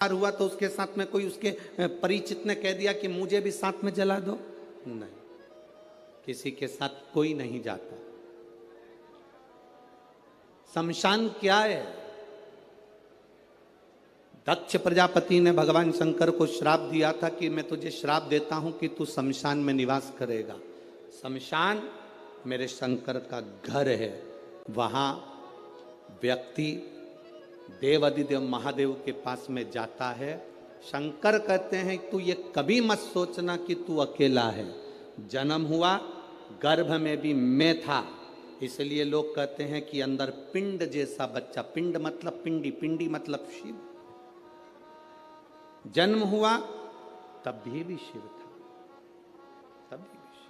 हुआ तो उसके साथ में कोई उसके परिचित ने कह दिया कि मुझे भी साथ में जला दो? नहीं, किसी के साथ कोई नहीं जाता। शमशान क्या है? दक्ष प्रजापति ने भगवान शंकर को श्राप दिया था कि मैं तुझे श्राप देता हूं कि तू शमशान में निवास करेगा। शमशान मेरे शंकर का घर है। वहां व्यक्ति देवाधिदेव महादेव के पास में जाता है। शंकर कहते हैं तू ये कभी मत सोचना कि तू अकेला है। जन्म हुआ, गर्भ में भी मैं था, इसलिए लोग कहते हैं कि अंदर पिंड जैसा बच्चा, पिंड मतलब पिंडी, पिंडी मतलब शिव। जन्म हुआ तब भी शिव था, तब भी शिव।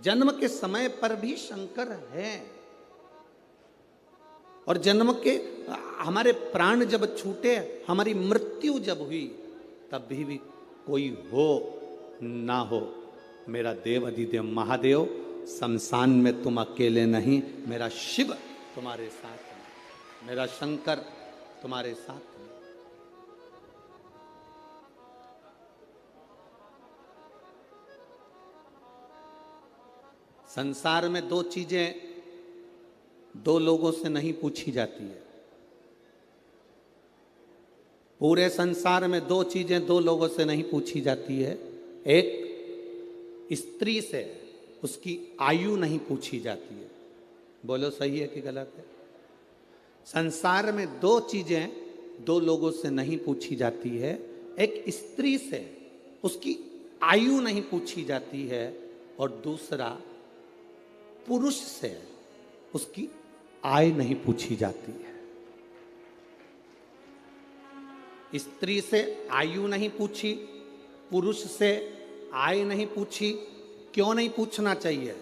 जन्म के समय पर भी शंकर है, और जन्म के हमारे प्राण जब छूटे, हमारी मृत्यु जब हुई, तब भी कोई हो ना हो, मेरा देव अधिदेव महादेव शमशान में तुम अकेले नहीं, मेरा शिव तुम्हारे साथ है, मेरा शंकर तुम्हारे साथ है। संसार में दो चीजें दो लोगों से नहीं पूछी जाती है। पूरे संसार में दो चीजें दो लोगों से नहीं पूछी जाती है। एक, स्त्री से उसकी आयु नहीं पूछी जाती है। बोलो सही है कि गलत है? संसार में दो चीजें दो लोगों से नहीं पूछी जाती है। एक, स्त्री से उसकी आयु नहीं पूछी जाती है, और दूसरा, पुरुष से उसकी आय नहीं पूछी जाती है। स्त्री से आयु नहीं पूछी, पुरुष से आय नहीं पूछी। क्यों नहीं पूछना चाहिए?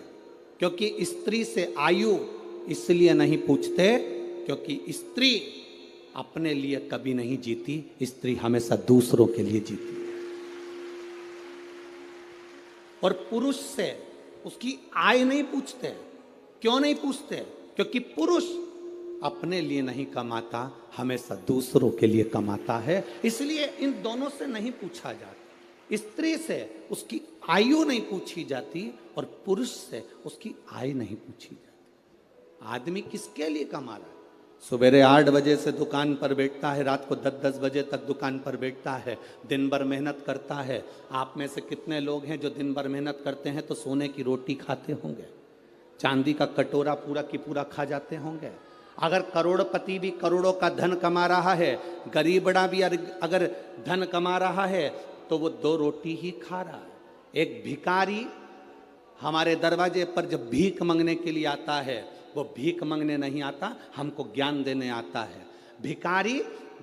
क्योंकि स्त्री से आयु इसलिए नहीं पूछते क्योंकि स्त्री अपने लिए कभी नहीं जीती, स्त्री हमेशा दूसरों के लिए जीती है। और पुरुष से उसकी आय नहीं पूछते। क्यों नहीं पूछते? क्योंकि पुरुष अपने लिए नहीं कमाता, हमेशा दूसरों के लिए कमाता है, इसलिए इन दोनों से नहीं पूछा जाता। स्त्री से उसकी आयु नहीं पूछी जाती, और पुरुष से उसकी आय नहीं पूछी जाती। आदमी किसके लिए कमा रहा है? सवेरे 8 बजे से दुकान पर बैठता है, रात को 10-10 बजे तक दुकान पर बैठता है, दिन भर मेहनत करता है। आप में से कितने लोग हैं जो दिन भर मेहनत करते हैं तो सोने की रोटी खाते होंगे, चांदी का कटोरा पूरा की पूरा खा जाते होंगे? अगर करोड़पति भी करोड़ों का धन कमा रहा है, गरीबड़ा भी अगर धन कमा रहा है, तो वो 2 रोटी ही खा रहा है। एक भिखारी हमारे दरवाजे पर जब भीख मांगने के लिए आता है, वो भीख मांगने नहीं आता, हमको ज्ञान देने आता है। भिखारी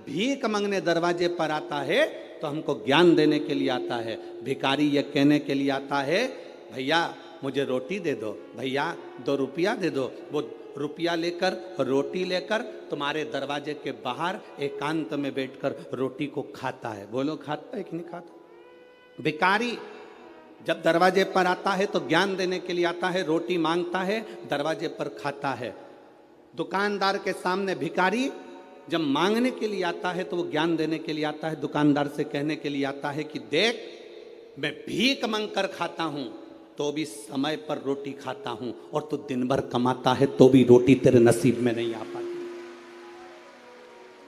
भीख मांगने दरवाजे पर आता है तो हमको ज्ञान देने के लिए आता है। भिखारी ये कहने के लिए आता है, भैया मुझे रोटी दे दो, भैया 2 रुपया दे दो। वो रुपया लेकर, रोटी लेकर तुम्हारे दरवाजे के बाहर एकांत में बैठकर रोटी को खाता है। बोलो खाता है कि नहीं खाता? भिखारी जब दरवाजे पर आता है तो ज्ञान देने के लिए आता है, रोटी मांगता है, दरवाजे पर खाता है। दुकानदार के सामने भिखारी जब मांगने के लिए आता है तो वो ज्ञान देने के लिए आता है, दुकानदार से कहने के लिए आता है कि देख, मैं भीख मांग कर खाता हूं तो भी समय पर रोटी खाता हूं, और तू दिन भर कमाता है तो भी रोटी तेरे नसीब में नहीं आ पाती।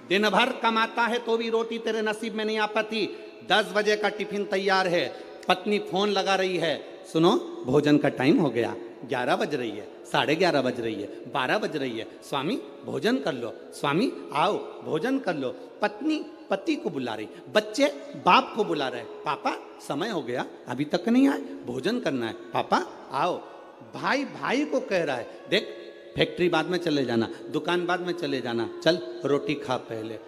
दिन भर कमाता है तो भी रोटी तेरे नसीब में नहीं आ पाती। 10 बजे का टिफिन तैयार है, पत्नी फोन लगा रही है, सुनो भोजन का टाइम हो गया, 11 बज रही है, 11:30 बज रही है, 12 बज रही है, स्वामी भोजन कर लो, स्वामी आओ भोजन कर लो। पत्नी पति को बुला रही, बच्चे बाप को बुला रहे, पापा समय हो गया अभी तक नहीं आए, भोजन करना है, पापा आओ। भाई भाई को कह रहा है, देख फैक्ट्री बाद में चले जाना, दुकान बाद में चले जाना, चल रोटी खा पहले।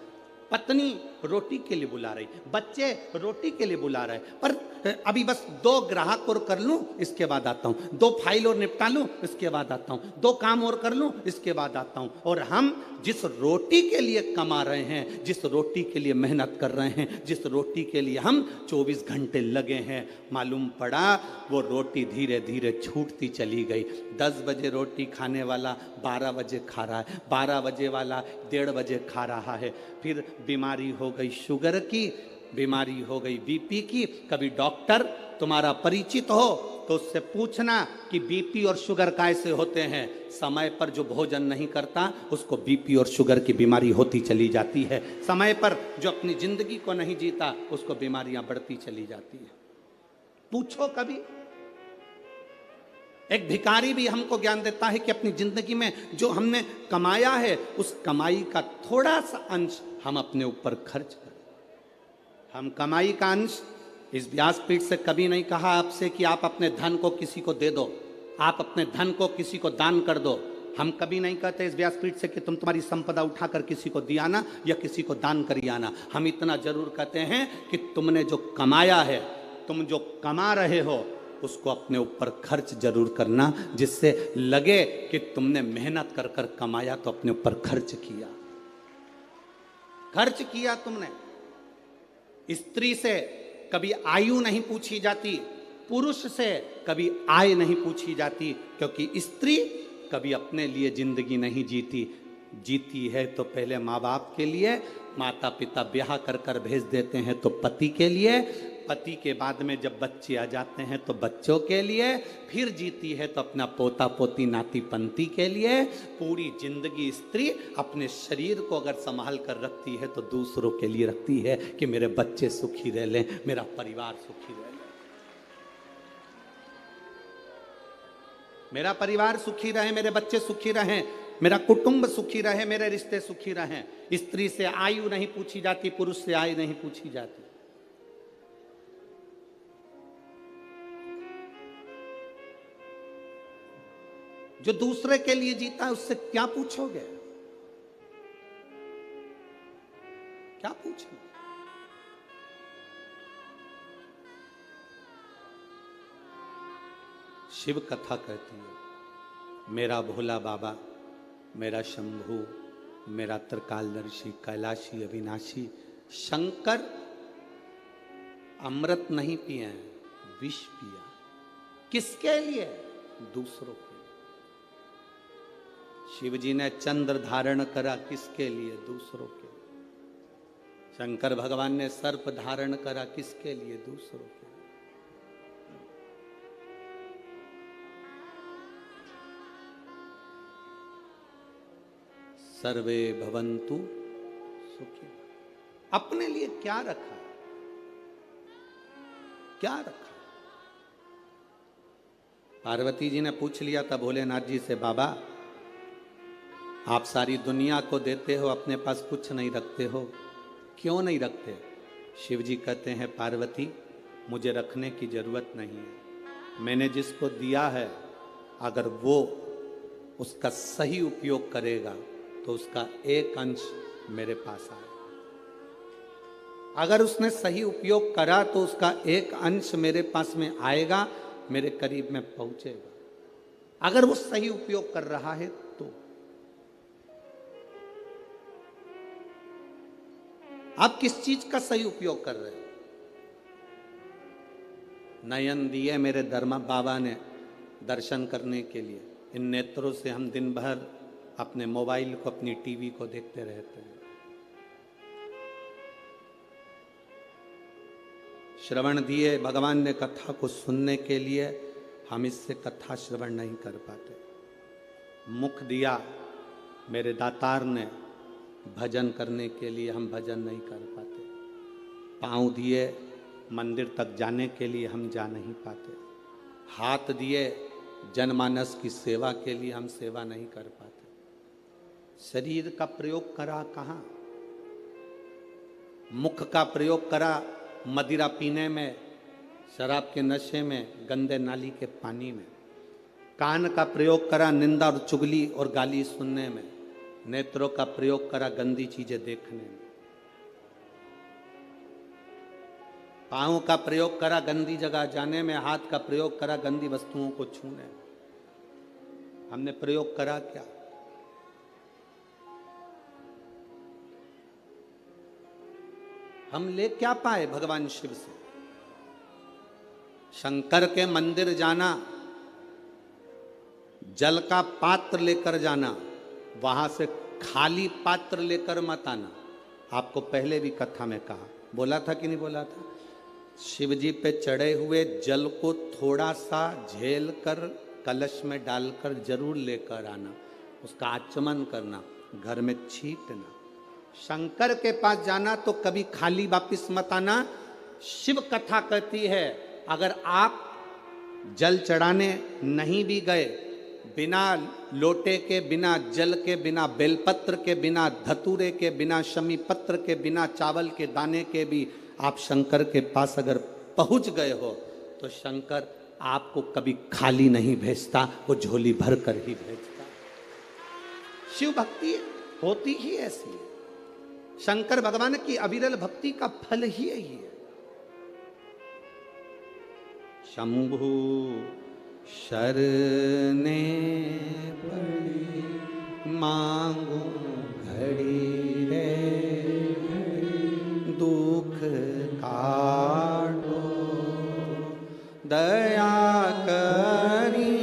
पत्नी रोटी के लिए बुला रही, बच्चे रोटी के लिए बुला रहे, पर अभी बस 2 ग्राहक और कर लूं इसके बाद आता हूं, 2 फाइल और निपटा लूं इसके बाद आता हूं, 2 काम और कर लूं इसके बाद आता हूं। और हम जिस रोटी के लिए कमा रहे हैं, जिस रोटी के लिए मेहनत कर रहे हैं, जिस रोटी के लिए हम 24 घंटे लगे हैं, मालूम पड़ा वो रोटी धीरे धीरे छूटती चली गई। 10 बजे रोटी खाने वाला 12 बजे खा रहा है, 12 बजे वाला 1:30 बजे खा रहा है। फिर बीमारी हो गई शुगर की, बीमारी हो गई बीपी की। कभी डॉक्टर तुम्हारा परिचित हो तो उससे पूछना कि बीपी और शुगर कैसे होते हैं। समय पर जो भोजन नहीं करता उसको बीपी और शुगर की बीमारी होती चली जाती है। समय पर जो अपनी जिंदगी को नहीं जीता उसको बीमारियां बढ़ती चली जाती है। पूछो कभी। एक भिखारी भी हमको ज्ञान देता है कि अपनी जिंदगी में जो हमने कमाया है उस कमाई का थोड़ा सा अंश हम अपने ऊपर खर्च करें। हम कमाई का अंश, इस व्यासपीठ से कभी नहीं कहा आपसे कि आप अपने धन को किसी को दे दो, आप अपने धन को किसी को दान कर दो। हम कभी नहीं कहते इस व्यासपीठ से कि तुम तुम्हारी संपदा उठाकर किसी को दिया ना या किसी को दान करिए ना। हम इतना जरूर कहते हैं कि तुमने जो कमाया है, तुम जो कमा रहे हो उसको अपने ऊपर खर्च जरूर करना, जिससे लगे कि तुमने मेहनत कर कर कमाया तो अपने ऊपर खर्च किया। खर्च किया तुमने। स्त्री से कभी आयु नहीं पूछी जाती, पुरुष से कभी आय नहीं पूछी जाती, क्योंकि स्त्री कभी अपने लिए जिंदगी नहीं जीती। जीती है तो पहले माँ बाप के लिए, माता पिता ब्याह कर कर भेज देते हैं तो पति के लिए, पति के बाद में जब बच्चे आ जाते हैं तो बच्चों के लिए, फिर जीती है तो अपना पोता पोती नाती पंती के लिए। पूरी जिंदगी स्त्री अपने शरीर को अगर संभाल कर रखती है तो दूसरों के लिए रखती है कि मेरे बच्चे सुखी रह लें, मेरा परिवार सुखी रह ले, मेरा परिवार सुखी रहे, मेरे बच्चे सुखी रहें, मेरा कुटुंब सुखी रहे, मेरे रिश्ते सुखी रहें। स्त्री से आयु नहीं पूछी जाती, पुरुष से आयु नहीं पूछी जाती। जो दूसरे के लिए जीता है उससे क्या पूछोगे, क्या पूछोगे? शिव कथा कहती है, मेरा भोला बाबा, मेरा शंभू, मेरा त्रिकालदर्शी, कैलाशी, अविनाशी शंकर अमृत नहीं पिए हैं, विष पिया। किसके लिए? दूसरों के लिए। शिव जी ने चंद्र धारण करा, किसके लिए? दूसरों के लिए। शंकर भगवान ने सर्प धारण करा, किसके लिए? दूसरों के लिए। सर्वे भवन्तु सुखी। अपने लिए क्या रखा, क्या रखा? पार्वती जी ने पूछ लिया था भोलेनाथ जी से, बाबा आप सारी दुनिया को देते हो, अपने पास कुछ नहीं रखते हो, क्यों नहीं रखते? शिव जी कहते हैं, पार्वती मुझे रखने की जरूरत नहीं है। मैंने जिसको दिया है अगर वो उसका सही उपयोग करेगा तो उसका एक अंश मेरे पास आएगा। अगर उसने सही उपयोग करा तो उसका एक अंश मेरे पास में आएगा, मेरे करीब में पहुंचेगा। अगर वो सही उपयोग कर रहा है तो। आप किस चीज का सही उपयोग कर रहे हो? नयन दिए मेरे धर्मा बाबा ने दर्शन करने के लिए, इन नेत्रों से हम दिन भर अपने मोबाइल को, अपनी टीवी को देखते रहते हैं। श्रवण दिए भगवान ने कथा को सुनने के लिए, हम इससे कथा श्रवण नहीं कर पाते। मुख दिया मेरे दातार ने भजन करने के लिए, हम भजन नहीं कर पाते। पाँव दिए मंदिर तक जाने के लिए, हम जा नहीं पाते। हाथ दिए जनमानस की सेवा के लिए, हम सेवा नहीं कर पाते। शरीर का प्रयोग करा कहाँ? मुख का प्रयोग करा मदिरा पीने में, शराब के नशे में, गंदे नाली के पानी में। कान का प्रयोग करा निंदा और चुगली और गाली सुनने में। नेत्रों का प्रयोग करा गंदी चीजें देखने में। पाँव का प्रयोग करा गंदी जगह जाने में, हाथ का प्रयोग करा गंदी वस्तुओं को छूने में। हमने प्रयोग करा क्या? हम ले क्या पाए भगवान शिव से? शंकर के मंदिर जाना, जल का पात्र लेकर जाना, वहां से खाली पात्र लेकर मत आना। आपको पहले भी कथा में कहा, बोला था कि नहीं बोला था? शिव जी पे चढ़े हुए जल को थोड़ा सा झेल कर कलश में डालकर जरूर लेकर आना, उसका आचमन करना, घर में छींटना। शंकर के पास जाना तो कभी खाली वापिस मत आना। शिव कथा कहती है अगर आप जल चढ़ाने नहीं भी गए, बिना लोटे के, बिना जल के, बिना बेलपत्र के, बिना धतूरे के, बिना शमी पत्र के, बिना चावल के दाने के भी आप शंकर के पास अगर पहुंच गए हो तो शंकर आपको कभी खाली नहीं भेजता, वो झोली भर कर ही भेजता। शिव भक्ति होती ही ऐसी है। शंकर भगवान की अविरल भक्ति का फल ही यही है। शंभु शरणे पड़ी मांगो घड़ी रे, दुख काटो दया करी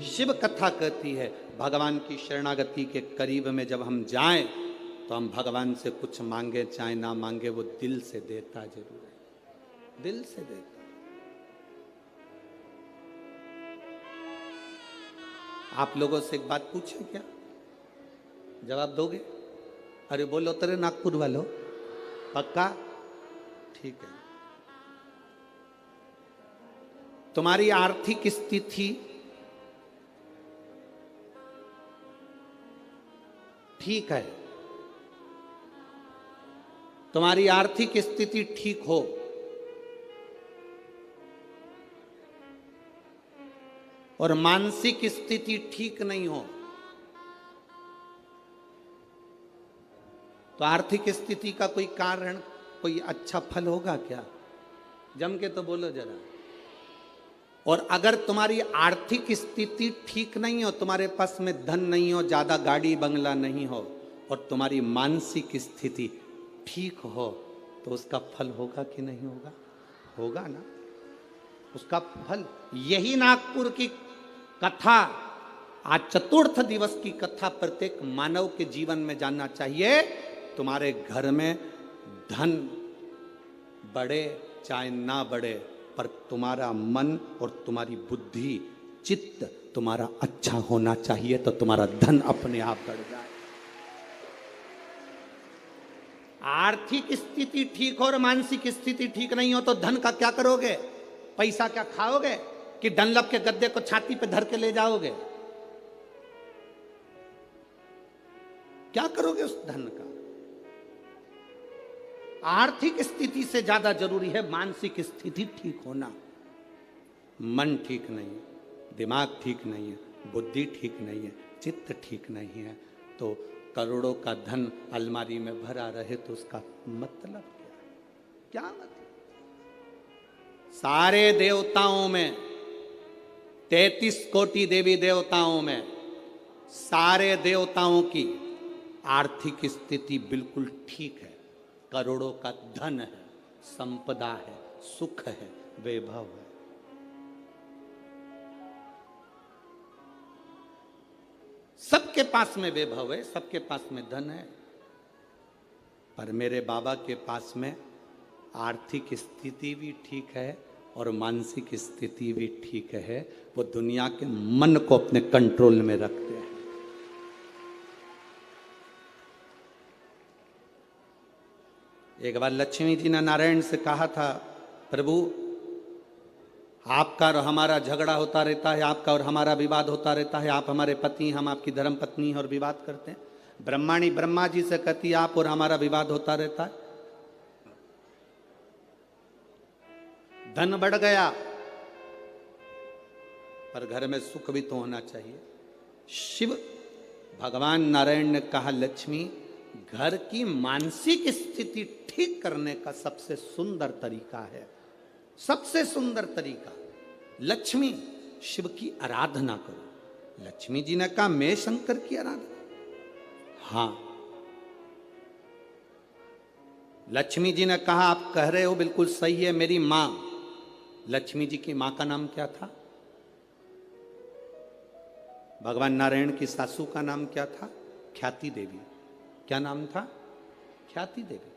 शिव कथा कहती है भगवान की शरणागति के करीब में जब हम जाएं तो हम भगवान से कुछ मांगे चाहे ना मांगे, वो दिल से देता जरूर है, दिल से देता। आप लोगों से एक बात पूछे क्या? जवाब दोगे? अरे बोलो तेरे नागपुर वालों, पक्का? ठीक है। तुम्हारी आर्थिक स्थिति ठीक है, तुम्हारी आर्थिक स्थिति ठीक हो और मानसिक स्थिति ठीक नहीं हो तो आर्थिक स्थिति का कोई कारण, कोई अच्छा फल होगा क्या? जम के तो बोलो जरा। और अगर तुम्हारी आर्थिक स्थिति ठीक नहीं हो, तुम्हारे पास में धन नहीं हो, ज्यादा गाड़ी बंगला नहीं हो, और तुम्हारी मानसिक स्थिति ठीक हो तो उसका फल होगा कि नहीं होगा? होगा ना। उसका फल, यही नागपुर की कथा, आज चतुर्थ दिवस की कथा प्रत्येक मानव के जीवन में जानना चाहिए। तुम्हारे घर में धन बढ़े चाहे ना बढ़े, पर तुम्हारा मन और तुम्हारी बुद्धि, चित्त तुम्हारा अच्छा होना चाहिए, तो तुम्हारा धन अपने आप बढ़ जाए। आर्थिक स्थिति ठीक हो और मानसिक स्थिति ठीक नहीं हो तो धन का क्या करोगे? पैसा क्या खाओगे कि डनलप के गद्दे को छाती पे धर के ले जाओगे? क्या करोगे उस धन का? आर्थिक स्थिति से ज्यादा जरूरी है मानसिक स्थिति ठीक होना। मन ठीक नहीं है, दिमाग ठीक नहीं है, बुद्धि ठीक नहीं है, चित्त ठीक नहीं है, तो करोड़ों का धन अलमारी में भरा रहे तो उसका मतलब क्या? क्या मतलब? सारे देवताओं में, 33 कोटि देवी देवताओं में, सारे देवताओं की आर्थिक स्थिति बिल्कुल ठीक है। करोड़ों का धन है, संपदा है, सुख है, वैभव है। सबके पास में वैभव है, सबके पास में धन है, पर मेरे बाबा के पास में आर्थिक स्थिति भी ठीक है और मानसिक स्थिति भी ठीक है। वो दुनिया के मन को अपने कंट्रोल में रखते हैं। एक बार लक्ष्मी जी ने नारायण से कहा था, प्रभु आपका और हमारा झगड़ा होता रहता है, आपका और हमारा विवाद होता रहता है, आप हमारे पति, हम आपकी धर्म पत्नी और विवाद करते हैं। ब्रह्माणी ब्रह्मा जी से कहती, आप और हमारा विवाद होता रहता है, धन बढ़ गया पर घर में सुख भी तो होना चाहिए। शिव भगवान नारायण ने कहा, लक्ष्मी घर की मानसिक स्थिति ठीक करने का सबसे सुंदर तरीका है, सबसे सुंदर तरीका, लक्ष्मी शिव की आराधना करो। लक्ष्मी जी ने कहा मैं शंकर की आराधना, हाँ लक्ष्मी जी ने कहा आप कह रहे हो बिल्कुल सही है। मेरी मां, लक्ष्मी जी की मां का नाम क्या था? भगवान नारायण की सासू का नाम क्या था? ख्याति देवी। क्या नाम था? ख्याति देवी।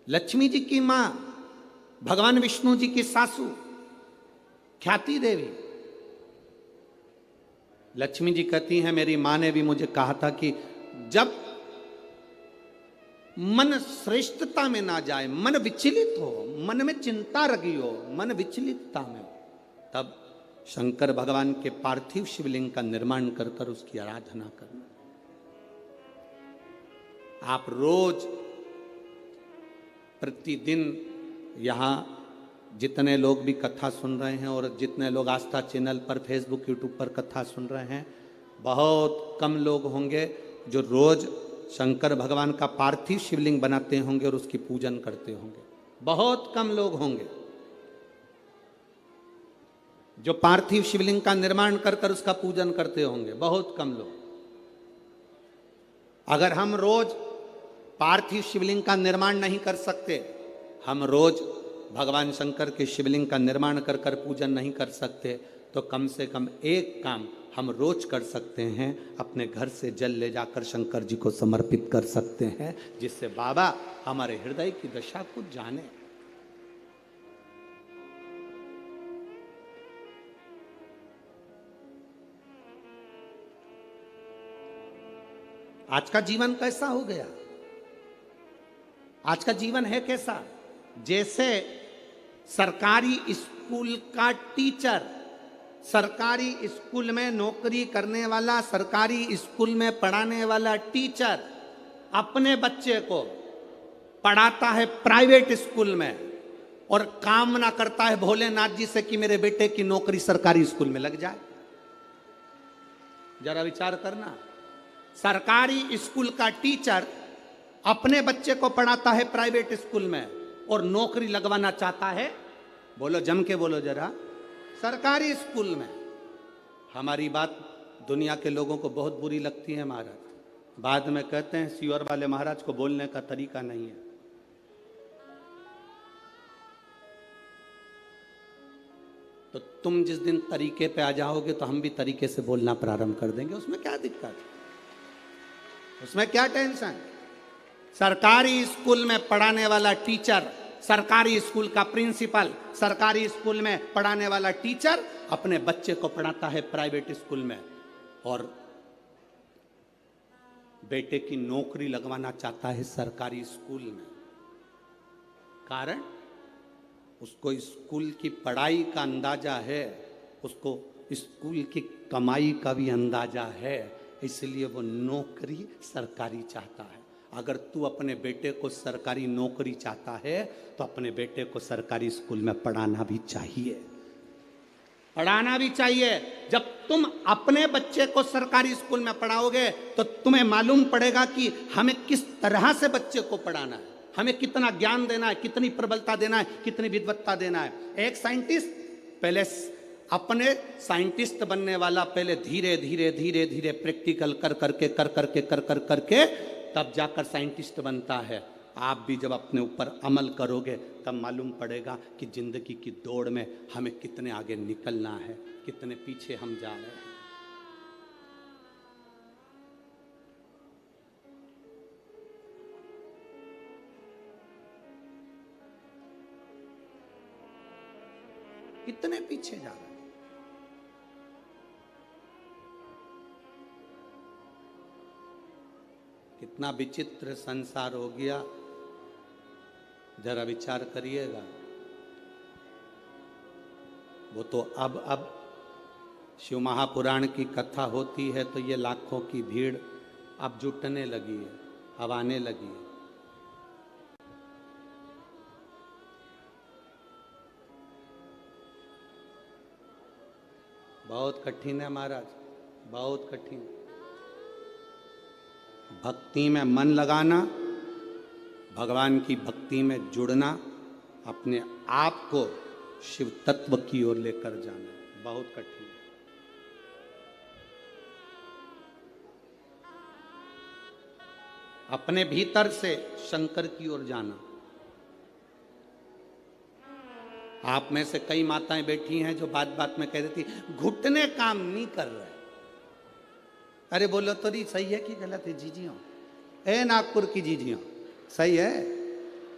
लक्ष्मी जी की मां भगवान विष्णु जी की सासू ख्याति देवी। लक्ष्मी जी कहती हैं मेरी मां ने भी मुझे कहा था कि जब मन श्रेष्ठता में ना जाए, मन विचलित हो, मन में चिंता लगी हो, मन विचलितता में हो, तब शंकर भगवान के पार्थिव शिवलिंग का निर्माण कर कर उसकी आराधना करना। आप रोज प्रतिदिन यहां जितने लोग भी कथा सुन रहे हैं और जितने लोग आस्था चैनल पर, फेसबुक, यूट्यूब पर कथा सुन रहे हैं, बहुत कम लोग होंगे जो रोज शंकर भगवान का पार्थिव शिवलिंग बनाते होंगे और उसकी पूजन करते होंगे। बहुत कम लोग होंगे जो पार्थिव शिवलिंग का निर्माण कर कर उसका पूजन करते होंगे, बहुत कम लोग। अगर हम रोज पार्थिव शिवलिंग का निर्माण नहीं कर सकते, हम रोज भगवान शंकर के शिवलिंग का निर्माण कर कर पूजन नहीं कर सकते, तो कम से कम एक काम हम रोज कर सकते हैं, अपने घर से जल ले जाकर शंकर जी को समर्पित कर सकते हैं, जिससे बाबा हमारे हृदय की दशा को जाने। आज का जीवन कैसा हो गया? आज का जीवन है कैसा? जैसे सरकारी स्कूल का टीचर, सरकारी स्कूल में नौकरी करने वाला, सरकारी स्कूल में पढ़ाने वाला टीचर अपने बच्चे को पढ़ाता है प्राइवेट स्कूल में और कामना करता है भोलेनाथ जी से कि मेरे बेटे की नौकरी सरकारी स्कूल में लग जाए। जरा विचार करना, सरकारी स्कूल का टीचर अपने बच्चे को पढ़ाता है प्राइवेट स्कूल में और नौकरी लगवाना चाहता है, बोलो जम के बोलो जरा, सरकारी स्कूल में। हमारी बात दुनिया के लोगों को बहुत बुरी लगती है महाराज, बाद में कहते हैं सीवर वाले महाराज को बोलने का तरीका नहीं है। तो तुम जिस दिन तरीके पे आ जाओगे तो हम भी तरीके से बोलना प्रारंभ कर देंगे, उसमें क्या दिक्कत है, उसमें क्या टेंशन? सरकारी स्कूल में पढ़ाने वाला टीचर, सरकारी स्कूल का प्रिंसिपल, सरकारी स्कूल में पढ़ाने वाला टीचर अपने बच्चे को पढ़ाता है प्राइवेट स्कूल में और बेटे की नौकरी लगवाना चाहता है सरकारी स्कूल में। कारण उसको स्कूल की पढ़ाई का अंदाजा है, उसको स्कूल की कमाई का भी अंदाजा है, इसलिए वो नौकरी सरकारी चाहता है। अगर तू अपने बेटे को सरकारी नौकरी चाहता है तो अपने बेटे को सरकारी स्कूल में पढ़ाना भी चाहिए, पढ़ाना भी चाहिए। जब तुम अपने बच्चे को सरकारी स्कूल में पढ़ाओगे तो तुम्हें मालूम पड़ेगा कि हमें किस तरह से बच्चे को पढ़ाना है, हमें कितना ज्ञान देना है, कितनी प्रबलता देना है, कितनी विद्वत्ता देना है। एक साइंटिस्ट पहले अपने साइंटिस्ट बनने वाला पहले धीरे धीरे धीरे धीरे प्रैक्टिकल कर करके तब जाकर साइंटिस्ट बनता है। आप भी जब अपने ऊपर अमल करोगे तब मालूम पड़ेगा कि जिंदगी की दौड़ में हमें कितने आगे निकलना है, कितने पीछे हम जा रहे हैं। कितने पीछे जा रहे हैं। कितना विचित्र संसार हो गया, जरा विचार करिएगा। वो तो अब शिव महापुराण की कथा होती है तो ये लाखों की भीड़ अब जुटने लगी है, अब आने लगी है। बहुत कठिन है महाराज, बहुत कठिन। भक्ति में मन लगाना भगवान की भक्ति में जुड़ना, अपने आप को शिव तत्व की ओर लेकर जाना बहुत कठिन है। अपने भीतर से शंकर की ओर जाना। आप में से कई माताएं बैठी हैं जो बात बात में कह देती घुटने काम नहीं कर रहे। अरे बोलो तो नहीं, सही है कि गलत है? जीजियों, ए नागपुर की जीजियों, सही है?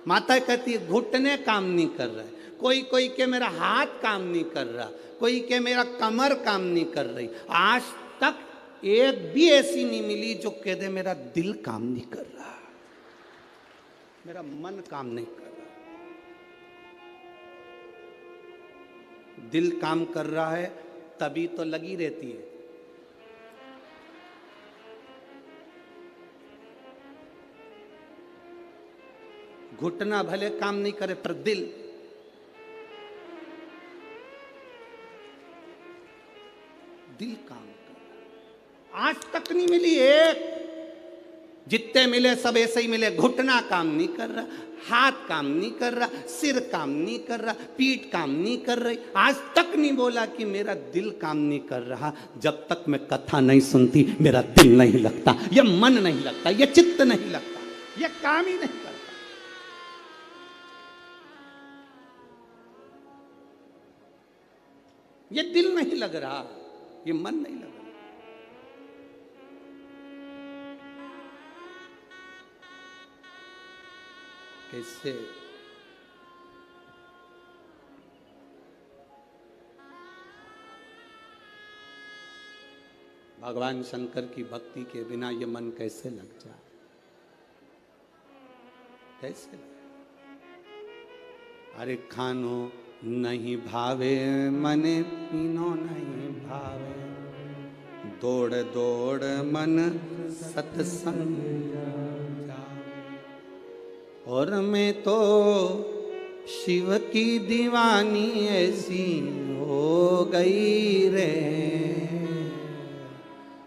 माता कहती है घुटने काम नहीं कर रहे। कोई कोई के मेरा हाथ काम नहीं कर रहा, कोई के मेरा कमर काम नहीं कर रही। आज तक एक भी ऐसी नहीं मिली जो कह दे मेरा दिल काम नहीं कर रहा, मेरा मन काम नहीं कर रहा। दिल काम कर रहा है तभी तो लगी रहती है। घुटना भले काम नहीं करे पर दिल, दिल काम कर। आज तक नहीं मिली एक, जितने मिले सब ऐसे ही मिले। घुटना काम नहीं कर रहा, हाथ काम नहीं कर रहा, सिर काम नहीं कर रहा, पीठ काम नहीं कर रही। आज तक नहीं बोला कि मेरा दिल काम नहीं कर रहा। जब तक मैं कथा नहीं सुनती मेरा दिल नहीं लगता, ये मन नहीं लगता, ये चित्त नहीं लगता, ये काम ही नहीं करता। ये दिल नहीं लग रहा, ये मन नहीं लग रहा। कैसे? भगवान शंकर की भक्ति के बिना ये मन कैसे लग जाए? कैसे लग? अरे खानो नहीं भावे मने, पीनो नहीं भावे, दौड़ दौड़ मन सत्संग जावे। और मैं तो शिव की दीवानी ऐसी हो गई रे,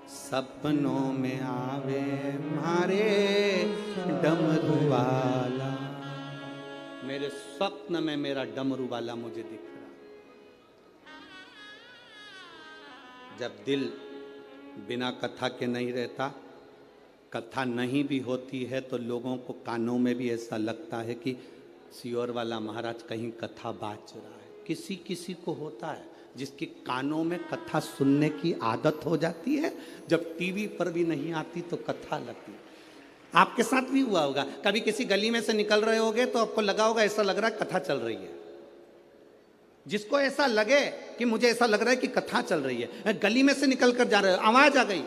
सपनों में आवे मारे डमरू वाला। मेरे स्वप्न में मेरा डमरू वाला मुझे दिख रहा। जब दिल बिना कथा के नहीं रहता, कथा नहीं भी होती है तो लोगों को कानों में भी ऐसा लगता है कि सियोर वाला महाराज कहीं कथा बाच रहा है। किसी किसी को होता है जिसके कानों में कथा सुनने की आदत हो जाती है, जब टीवी पर भी नहीं आती तो कथा लगती है। आपके साथ भी हुआ होगा, कभी किसी गली में से निकल रहे होगे तो आपको लगा होगा ऐसा लग रहा है कथा चल रही है। जिसको ऐसा लगे कि मुझे ऐसा लग रहा है कि कथा चल रही है, गली में से निकल कर जा रहे हो, आवाज आ गई,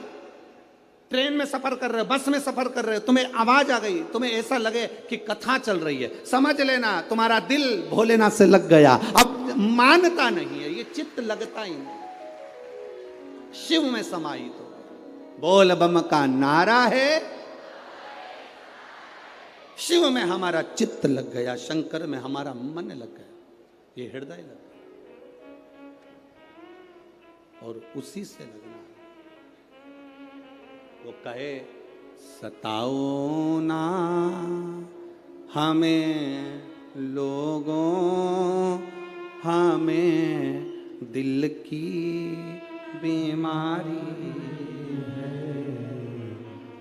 ट्रेन में सफर कर रहे हो, बस में सफर कर रहे हो, तुम्हें आवाज आ गई, तुम्हें ऐसा लगे कि कथा चल रही है, समझ लेना तुम्हारा दिल भोलेनाथ से लग गया। अब मानता नहीं है, ये चित्त लगता ही नहीं, शिव में समाहित हो। बोल बम का नारा है, शिव में हमारा चित्त लग गया, शंकर में हमारा मन लग गया, ये हृदय लग गया और उसी से लगना। वो कहे सताओ ना हमें लोगों, हमें दिल की बीमारी है।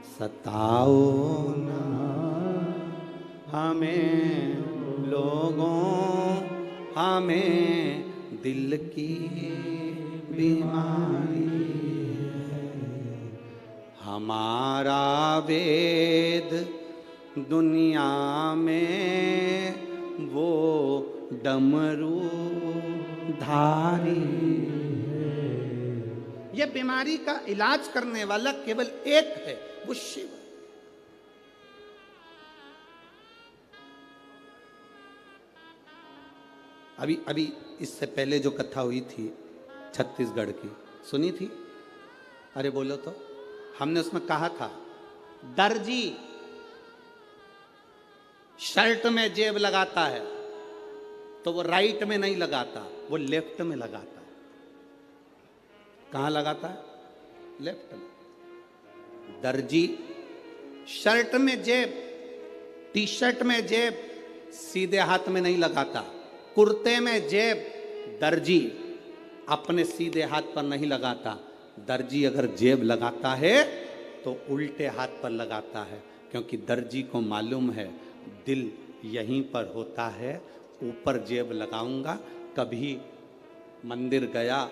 सताओ ना हमें लोगों, हमें दिल की बीमारी है। हमारा वेद दुनिया में वो डमरू धारी है। ये बीमारी का इलाज करने वाला केवल एक है, वो शिव। अभी अभी इससे पहले जो कथा हुई थी छत्तीसगढ़ की, सुनी थी? अरे बोलो तो। हमने उसमें कहा था दर्जी शर्ट में जेब लगाता है तो वो राइट में नहीं लगाता, वो लेफ्ट में लगाता है। कहाँ लगाता है? लेफ्ट में। दर्जी शर्ट में जेब टी शर्ट में जेब सीधे हाथ में नहीं लगाता, कुर्ते में जेब दर्जी अपने सीधे हाथ पर नहीं लगाता। दर्जी अगर जेब लगाता है तो उल्टे हाथ पर लगाता है, क्योंकि दर्जी को मालूम है दिल यहीं पर होता है, ऊपर जेब लगाऊंगा। कभी मंदिर गया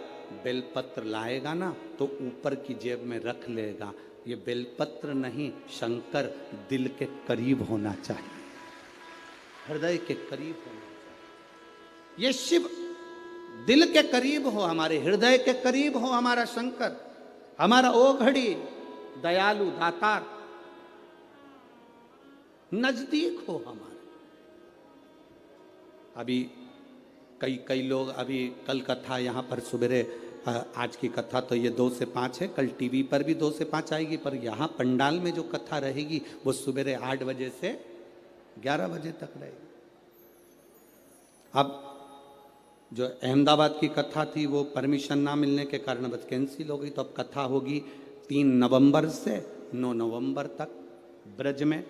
बेलपत्र लाएगा ना तो ऊपर की जेब में रख लेगा। ये बेलपत्र नहीं, शंकर दिल के करीब होना चाहिए, हृदय के करीब होना चाहिए। ये शिव दिल के करीब हो, हमारे हृदय के करीब हो हमारा शंकर, हमारा ओघड़ी दयालु दातार नजदीक हो हमारे। अभी कई लोग, अभी कल कथा यहाँ पर सवेरे, आज की कथा तो ये 2 से 5 है, कल टीवी पर भी 2 से 5 आएगी, पर यहाँ पंडाल में जो कथा रहेगी वो सवेरे 8 बजे से 11 बजे तक रहेगी। अब जो अहमदाबाद की कथा थी वो परमिशन ना मिलने के कारण बस कैंसिल हो गई, तो अब कथा होगी 3 नवंबर से 9 नवंबर तक ब्रज में,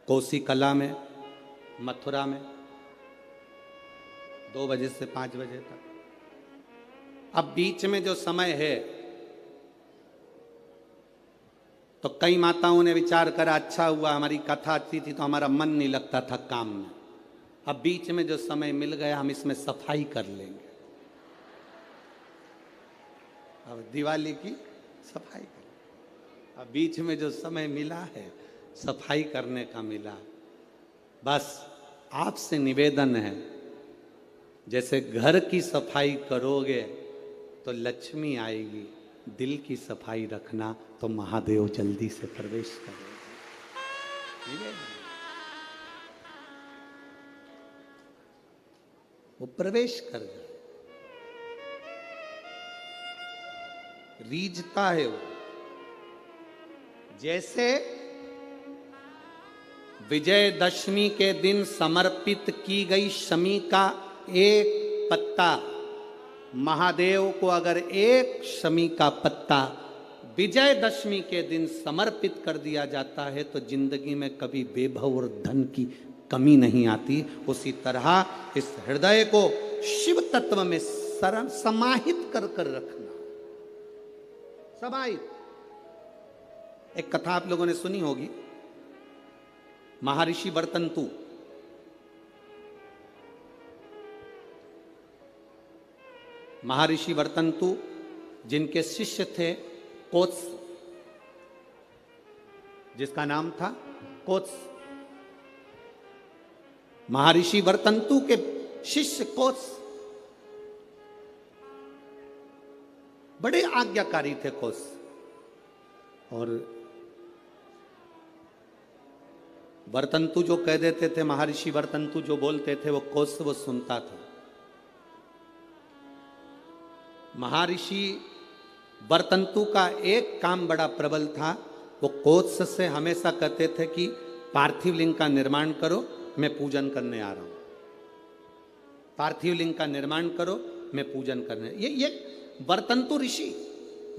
कोसी कला में, मथुरा में 2 बजे से 5 बजे तक। अब बीच में जो समय है तो कई माताओं ने विचार करा अच्छा हुआ हमारी कथा अच्छी थी तो हमारा मन नहीं लगता था काम में, अब बीच में जो समय मिल गया हम इसमें सफाई कर लेंगे। अब दिवाली की सफाई कर, अब बीच में जो समय मिला है सफाई करने का मिला। बस आपसे निवेदन है, जैसे घर की सफाई करोगे तो लक्ष्मी आएगी, दिल की सफाई रखना तो महादेव जल्दी से प्रवेश करेगा। वो प्रवेश कर जाए, रीझता है वो। जैसे विजयदशमी के दिन समर्पित की गई शमी का एक पत्ता, महादेव को अगर एक शमी का पत्ता विजयदशमी के दिन समर्पित कर दिया जाता है तो जिंदगी में कभी बेभव और धन की कमी नहीं आती। उसी तरह इस हृदय को शिव तत्व में समाहित कर कर रखना, समाहित। एक कथा आप लोगों ने सुनी होगी, महर्षि वर्तंतु। महर्षि वर्तंतु जिनके शिष्य थे कोत्स, जिसका नाम था कोत्स। महर्षि वर्तंतु के शिष्य कोत्स बड़े आज्ञाकारी थे कोत्स, और वर्तंतु जो कह देते थे, महर्षि वर्तंतु जो बोलते थे वो कोत्स वो सुनता था। महर्षि वर्तंतु का एक काम बड़ा प्रबल था, वो कोत्स से हमेशा कहते थे कि पार्थिव लिंग का निर्माण करो, मैं पूजन करने आ रहा हूं। पार्थिव लिंग का निर्माण करो, मैं पूजन करने। ये वर्तंतु ऋषि,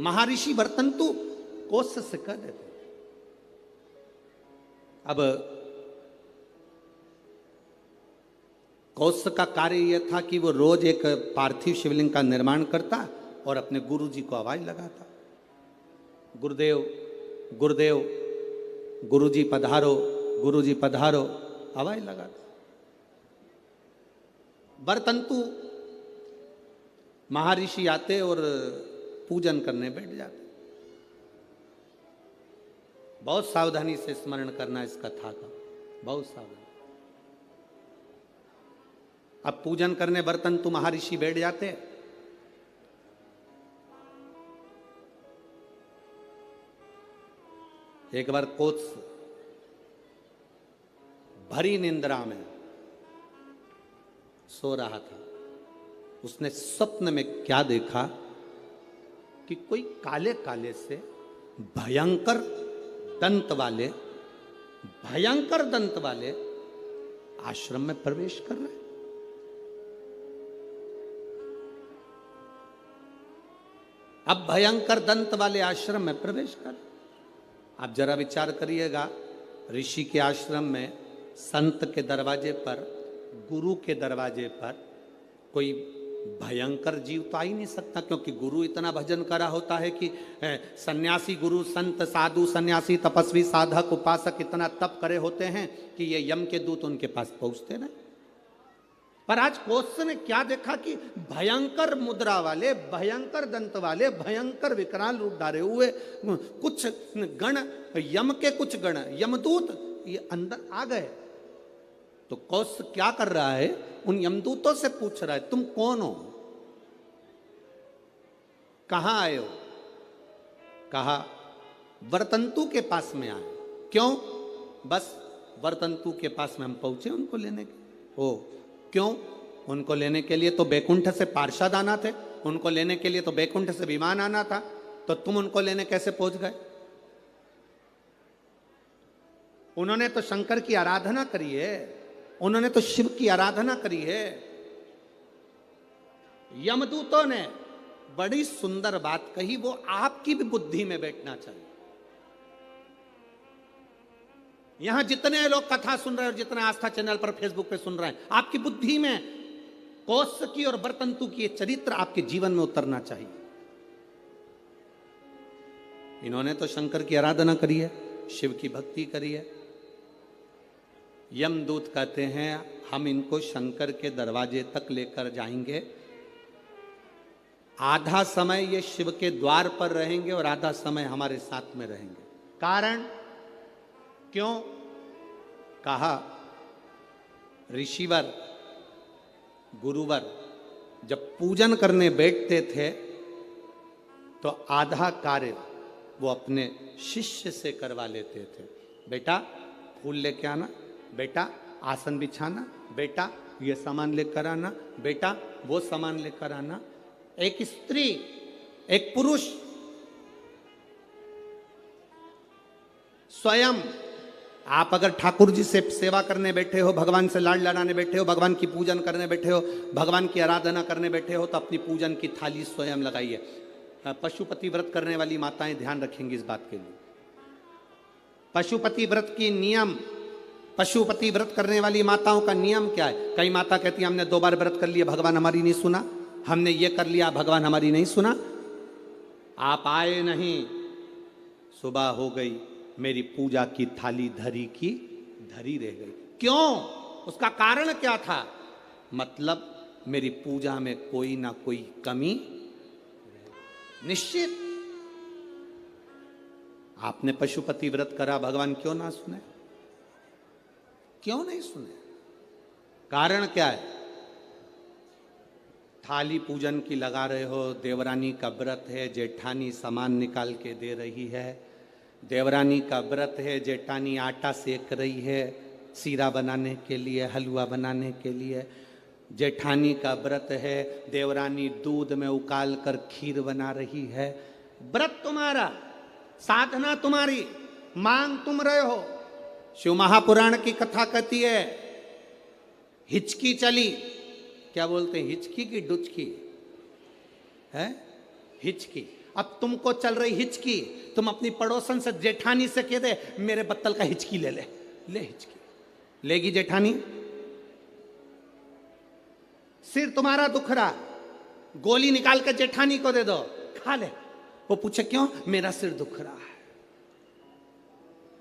महर्षि वर्तंतु कोत्स से कह देते। अब कोत्स का कार्य यह था कि वो रोज एक पार्थिव शिवलिंग का निर्माण करता और अपने गुरु जी को आवाज लगाता, गुरुदेव गुरुदेव, गुरुजी पधारो, गुरुजी पधारो, आवाज लगाता। वर्तंतु महर्षि आते और पूजन करने बैठ जाते। बहुत सावधानी से स्मरण करना इस कथा का, बहुत सावधानी। अब पूजन करने वर्तंतु महर्षि बैठ जाते। एक बार कोत्स भरी निंद्रा में सो रहा था। उसने स्वप्न में क्या देखा कि कोई काले काले से भयंकर दंत वाले आश्रम में प्रवेश कर रहे। अब भयंकर दंत वाले आश्रम में प्रवेश कर, आप जरा विचार करिएगा, ऋषि के आश्रम में संत के दरवाजे पर, गुरु के दरवाजे पर कोई भयंकर जीव तो आ ही नहीं सकता, क्योंकि गुरु इतना भजन करा होता है कि सन्यासी गुरु संत साधु सन्यासी तपस्वी साधक उपासक इतना तप करे होते हैं कि ये यम के दूत उनके पास पहुंचते ना। पर आज कोश ने क्या देखा कि भयंकर मुद्रा वाले, भयंकर दंत वाले, भयंकर विकराल रूप धारे हुए कुछ गण, यम के कुछ गण, यमदूत ये अंदर आ गए। तो कौश क्या कर रहा है, उन यमदूतों से पूछ रहा है तुम कौन हो, कहां आए हो। कहा वर्तंतु के पास में आए। क्यों? बस वर्तंतु के पास में हम पहुंचे उनको लेने के। ओ क्यों? उनको लेने के लिए तो बैकुंठ से पार्षद आना थे, उनको लेने के लिए तो बैकुंठ से विमान आना था, तो तुम उनको लेने कैसे पहुंच गए? उन्होंने तो शंकर की आराधना करी है, उन्होंने तो शिव की आराधना करी है। यमदूतों ने बड़ी सुंदर बात कही, वो आपकी भी बुद्धि में बैठना चाहिए। यहां जितने लोग कथा सुन रहे हैं और जितने आस्था चैनल पर फेसबुक पे सुन रहे हैं, आपकी बुद्धि में कौश की और वर्तंतु की चरित्र आपके जीवन में उतरना चाहिए। इन्होंने तो शंकर की आराधना करी है, शिव की भक्ति करी है। यमदूत कहते हैं हम इनको शंकर के दरवाजे तक लेकर जाएंगे, आधा समय ये शिव के द्वार पर रहेंगे और आधा समय हमारे साथ में रहेंगे। कारण क्यों? कहा ऋषिवर गुरुवर जब पूजन करने बैठते थे तो आधा कार्य वो अपने शिष्य से करवा लेते थे। बेटा फूल लेके आना, बेटा आसन बिछाना, बेटा ये सामान लेकर आना, बेटा वो सामान लेकर आना। एक स्त्री एक पुरुष स्वयं, आप अगर ठाकुर जी से सेवा करने बैठे हो, भगवान से लाड लड़ाने बैठे हो, भगवान की पूजन करने बैठे हो, भगवान की आराधना करने बैठे हो, तो अपनी पूजन की थाली स्वयं लगाइए। पशुपति व्रत करने वाली माताएं ध्यान रखेंगी इस बात के लिए। पशुपति व्रत की नियम, पशुपति व्रत करने वाली माताओं का नियम क्या है? कई माता कहती है हमने 2 बार व्रत कर लिया, भगवान हमारी नहीं सुना, हमने ये कर लिया, भगवान हमारी नहीं सुना। आप आए नहीं, सुबह हो गई, मेरी पूजा की थाली धरी की धरी रह गई। क्यों? उसका कारण क्या था? मतलब मेरी पूजा में कोई ना कोई कमी निश्चित। आपने पशुपति व्रत करा, भगवान क्यों ना सुने? क्यों नहीं सुने? कारण क्या है? थाली पूजन की लगा रहे हो, देवरानी का व्रत है, जेठानी सामान निकाल के दे रही है, देवरानी का व्रत है, जेठानी आटा सेक रही है सीरा बनाने के लिए, हलवा बनाने के लिए, जेठानी का व्रत है, देवरानी दूध में उकाल कर खीर बना रही है। व्रत तुम्हारा, साधना तुम्हारी, मांग तुम रहे हो। शिव महापुराण की कथा कहती है हिचकी चली, क्या बोलते हैं, हिचकी की डुचकी है, हिचकी। अब तुमको चल रही हिचकी, तुम अपनी पड़ोसन से जेठानी से कह दे मेरे बत्तल का हिचकी ले ले, ले हिचकी लेगी जेठानी? सिर तुम्हारा दुख रहा, गोली निकाल के जेठानी को दे दो, खा ले। वो पूछे क्यों? मेरा सिर दुख रहा है।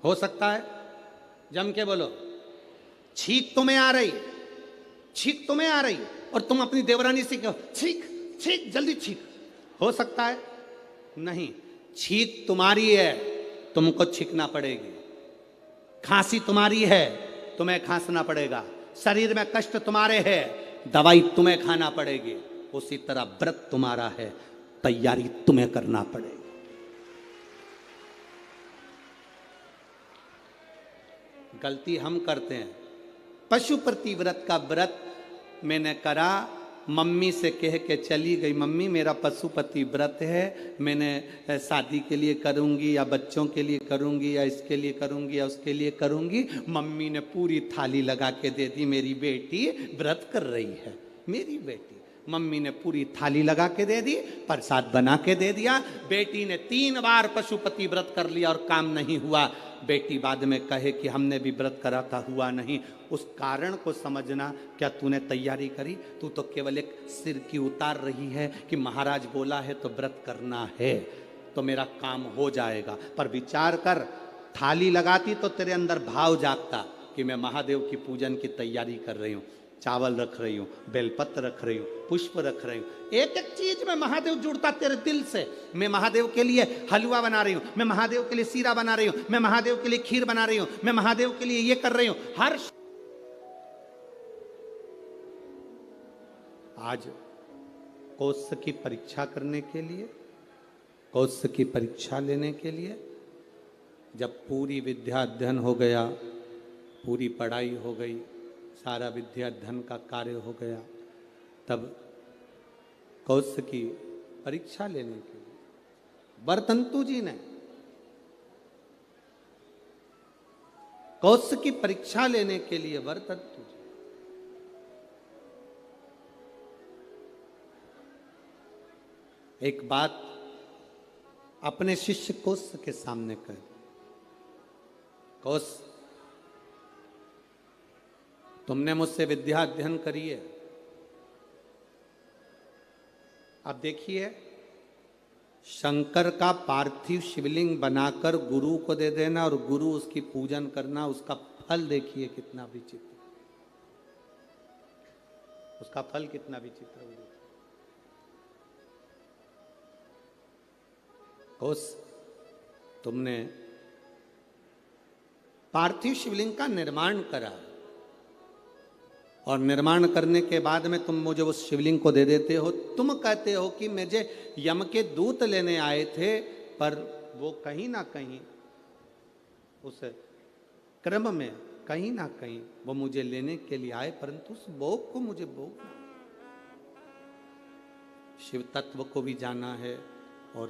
हो सकता है? जम के बोलो। छींक तुम्हें आ रही, छींक तुम्हें आ रही और तुम अपनी देवरानी से कहो छींक छींक जल्दी छींक। हो सकता है? नहीं। छींक तुम्हारी है, तुमको छींकना पड़ेगी। खांसी तुम्हारी है, तुम्हें खांसना पड़ेगा। शरीर में कष्ट तुम्हारे है, दवाई तुम्हें खाना पड़ेगी। उसी तरह व्रत तुम्हारा है, तैयारी तुम्हें करना पड़ेगी। गलती हम करते हैं। पशुपति व्रत का व्रत मैंने करा, मम्मी से कह के चली गई, मम्मी मेरा पशुपति व्रत है, मैंने शादी के लिए करूंगी या बच्चों के लिए करूंगी या इसके लिए करूंगी या उसके लिए करूंगी। मम्मी ने पूरी थाली लगा के दे दी, मेरी बेटी व्रत कर रही है, मेरी बेटी। मम्मी ने पूरी थाली लगा के दे दी, प्रसाद बना के दे दिया। बेटी ने 3 बार पशुपति व्रत कर लिया और काम नहीं हुआ। बेटी बाद में कहे कि हमने भी व्रत करा था, हुआ नहीं। उस कारण को समझना। क्या तूने तैयारी करी? तू तो केवल एक सिर की उतार रही है कि महाराज बोला है तो व्रत करना है तो मेरा काम हो जाएगा। पर विचार कर, थाली लगाती तो तेरे अंदर भाव जागता कि मैं महादेव की पूजन की तैयारी कर रही हूँ। चावल रख रही हूँ, बेलपत्र रख रही हूँ, पुष्प रख रही हूँ, एक एक चीज में महादेव जुड़ता तेरे दिल से। मैं महादेव के लिए हलवा बना रही हूँ, मैं महादेव के लिए सीरा बना रही हूँ, मैं महादेव के लिए खीर बना रही हूँ, मैं महादेव के लिए ये कर रही हूँ। हर आज कोष की परीक्षा करने के लिए, कोष की परीक्षा लेने के लिए, जब पूरी विद्या अध्ययन हो गया, पूरी पढ़ाई हो गई, सारा विद्या अध्ययन का कार्य हो गया, तब कौश की परीक्षा लेने के लिए वर्तंतु जी ने कौश की परीक्षा लेने के लिए वर्तंतु जी एक बात अपने शिष्य कौश के सामने कही। कौश, तुमने मुझसे विद्या अध्ययन करी है, अब देखिए शंकर का पार्थिव शिवलिंग बनाकर गुरु को दे देना और गुरु उसकी पूजन करना, उसका फल देखिए कितना विचित्र, उसका फल कितना विचित्र है। कौश, तुमने पार्थिव शिवलिंग का निर्माण करा और निर्माण करने के बाद में तुम मुझे उस शिवलिंग को दे देते हो। तुम कहते हो कि मुझे यम के दूत लेने आए थे, पर वो कहीं ना कहीं उस क्रम में कहीं ना कहीं वो मुझे लेने के लिए आए, परंतु उस भोग को मुझे भोगना, शिव तत्व को भी जाना है और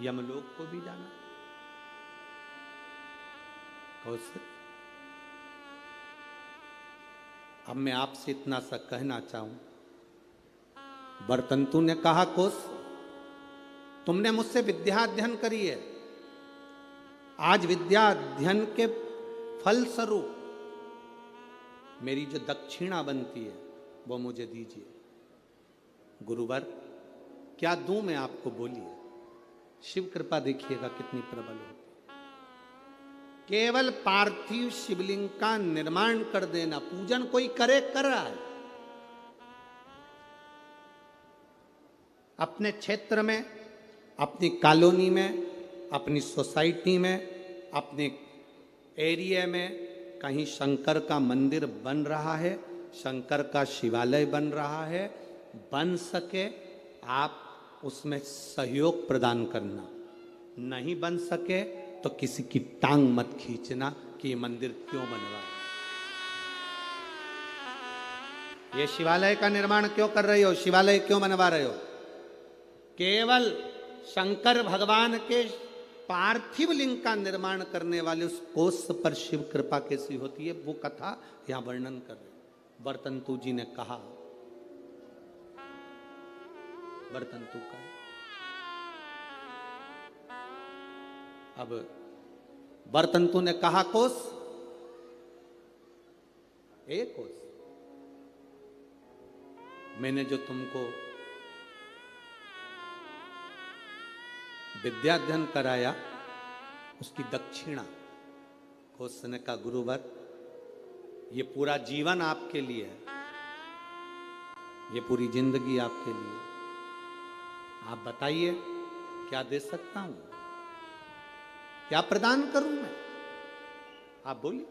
यमलोक को भी जाना। कौशल, अब मैं आपसे इतना सा कहना चाहूं, वर्तंतु ने कहा कौश, तुमने मुझसे विद्या अध्ययन करी है, आज विद्या अध्ययन के फल स्वरूप मेरी जो दक्षिणा बनती है वो मुझे दीजिए। गुरुवर, क्या दूं मैं आपको, बोलिए। शिव कृपा देखिएगा कितनी प्रबल होती। केवल पार्थिव शिवलिंग का निर्माण कर देना, पूजन कोई करे कर रहा है, अपने क्षेत्र में, अपनी कॉलोनी में, अपनी सोसाइटी में, अपने एरिया में कहीं शंकर का मंदिर बन रहा है, शंकर का शिवालय बन रहा है, बन सके आप उसमें सहयोग प्रदान करना, नहीं बन सके तो किसी की टांग मत खींचना कि ये मंदिर क्यों बनवा, ये शिवालय का निर्माण क्यों कर रहे हो, शिवालय क्यों बनवा रहे हो। केवल शंकर भगवान के पार्थिव लिंग का निर्माण करने वाले उस कोष पर शिव कृपा कैसी होती है, वो कथा यहां वर्णन कर रहे। वर्तंतु जी ने कहा, वर्तंतु का, अब वर्तंतु ने कहा कोष, एक कोष, मैंने जो तुमको विद्या अध्ययन कराया उसकी दक्षिणा। कोष ने कहा, गुरुवर, ये पूरा जीवन आपके लिए है, ये पूरी जिंदगी आपके लिए, आप बताइए क्या दे सकता हूं, क्या प्रदान करूं मैं, आप बोलिए।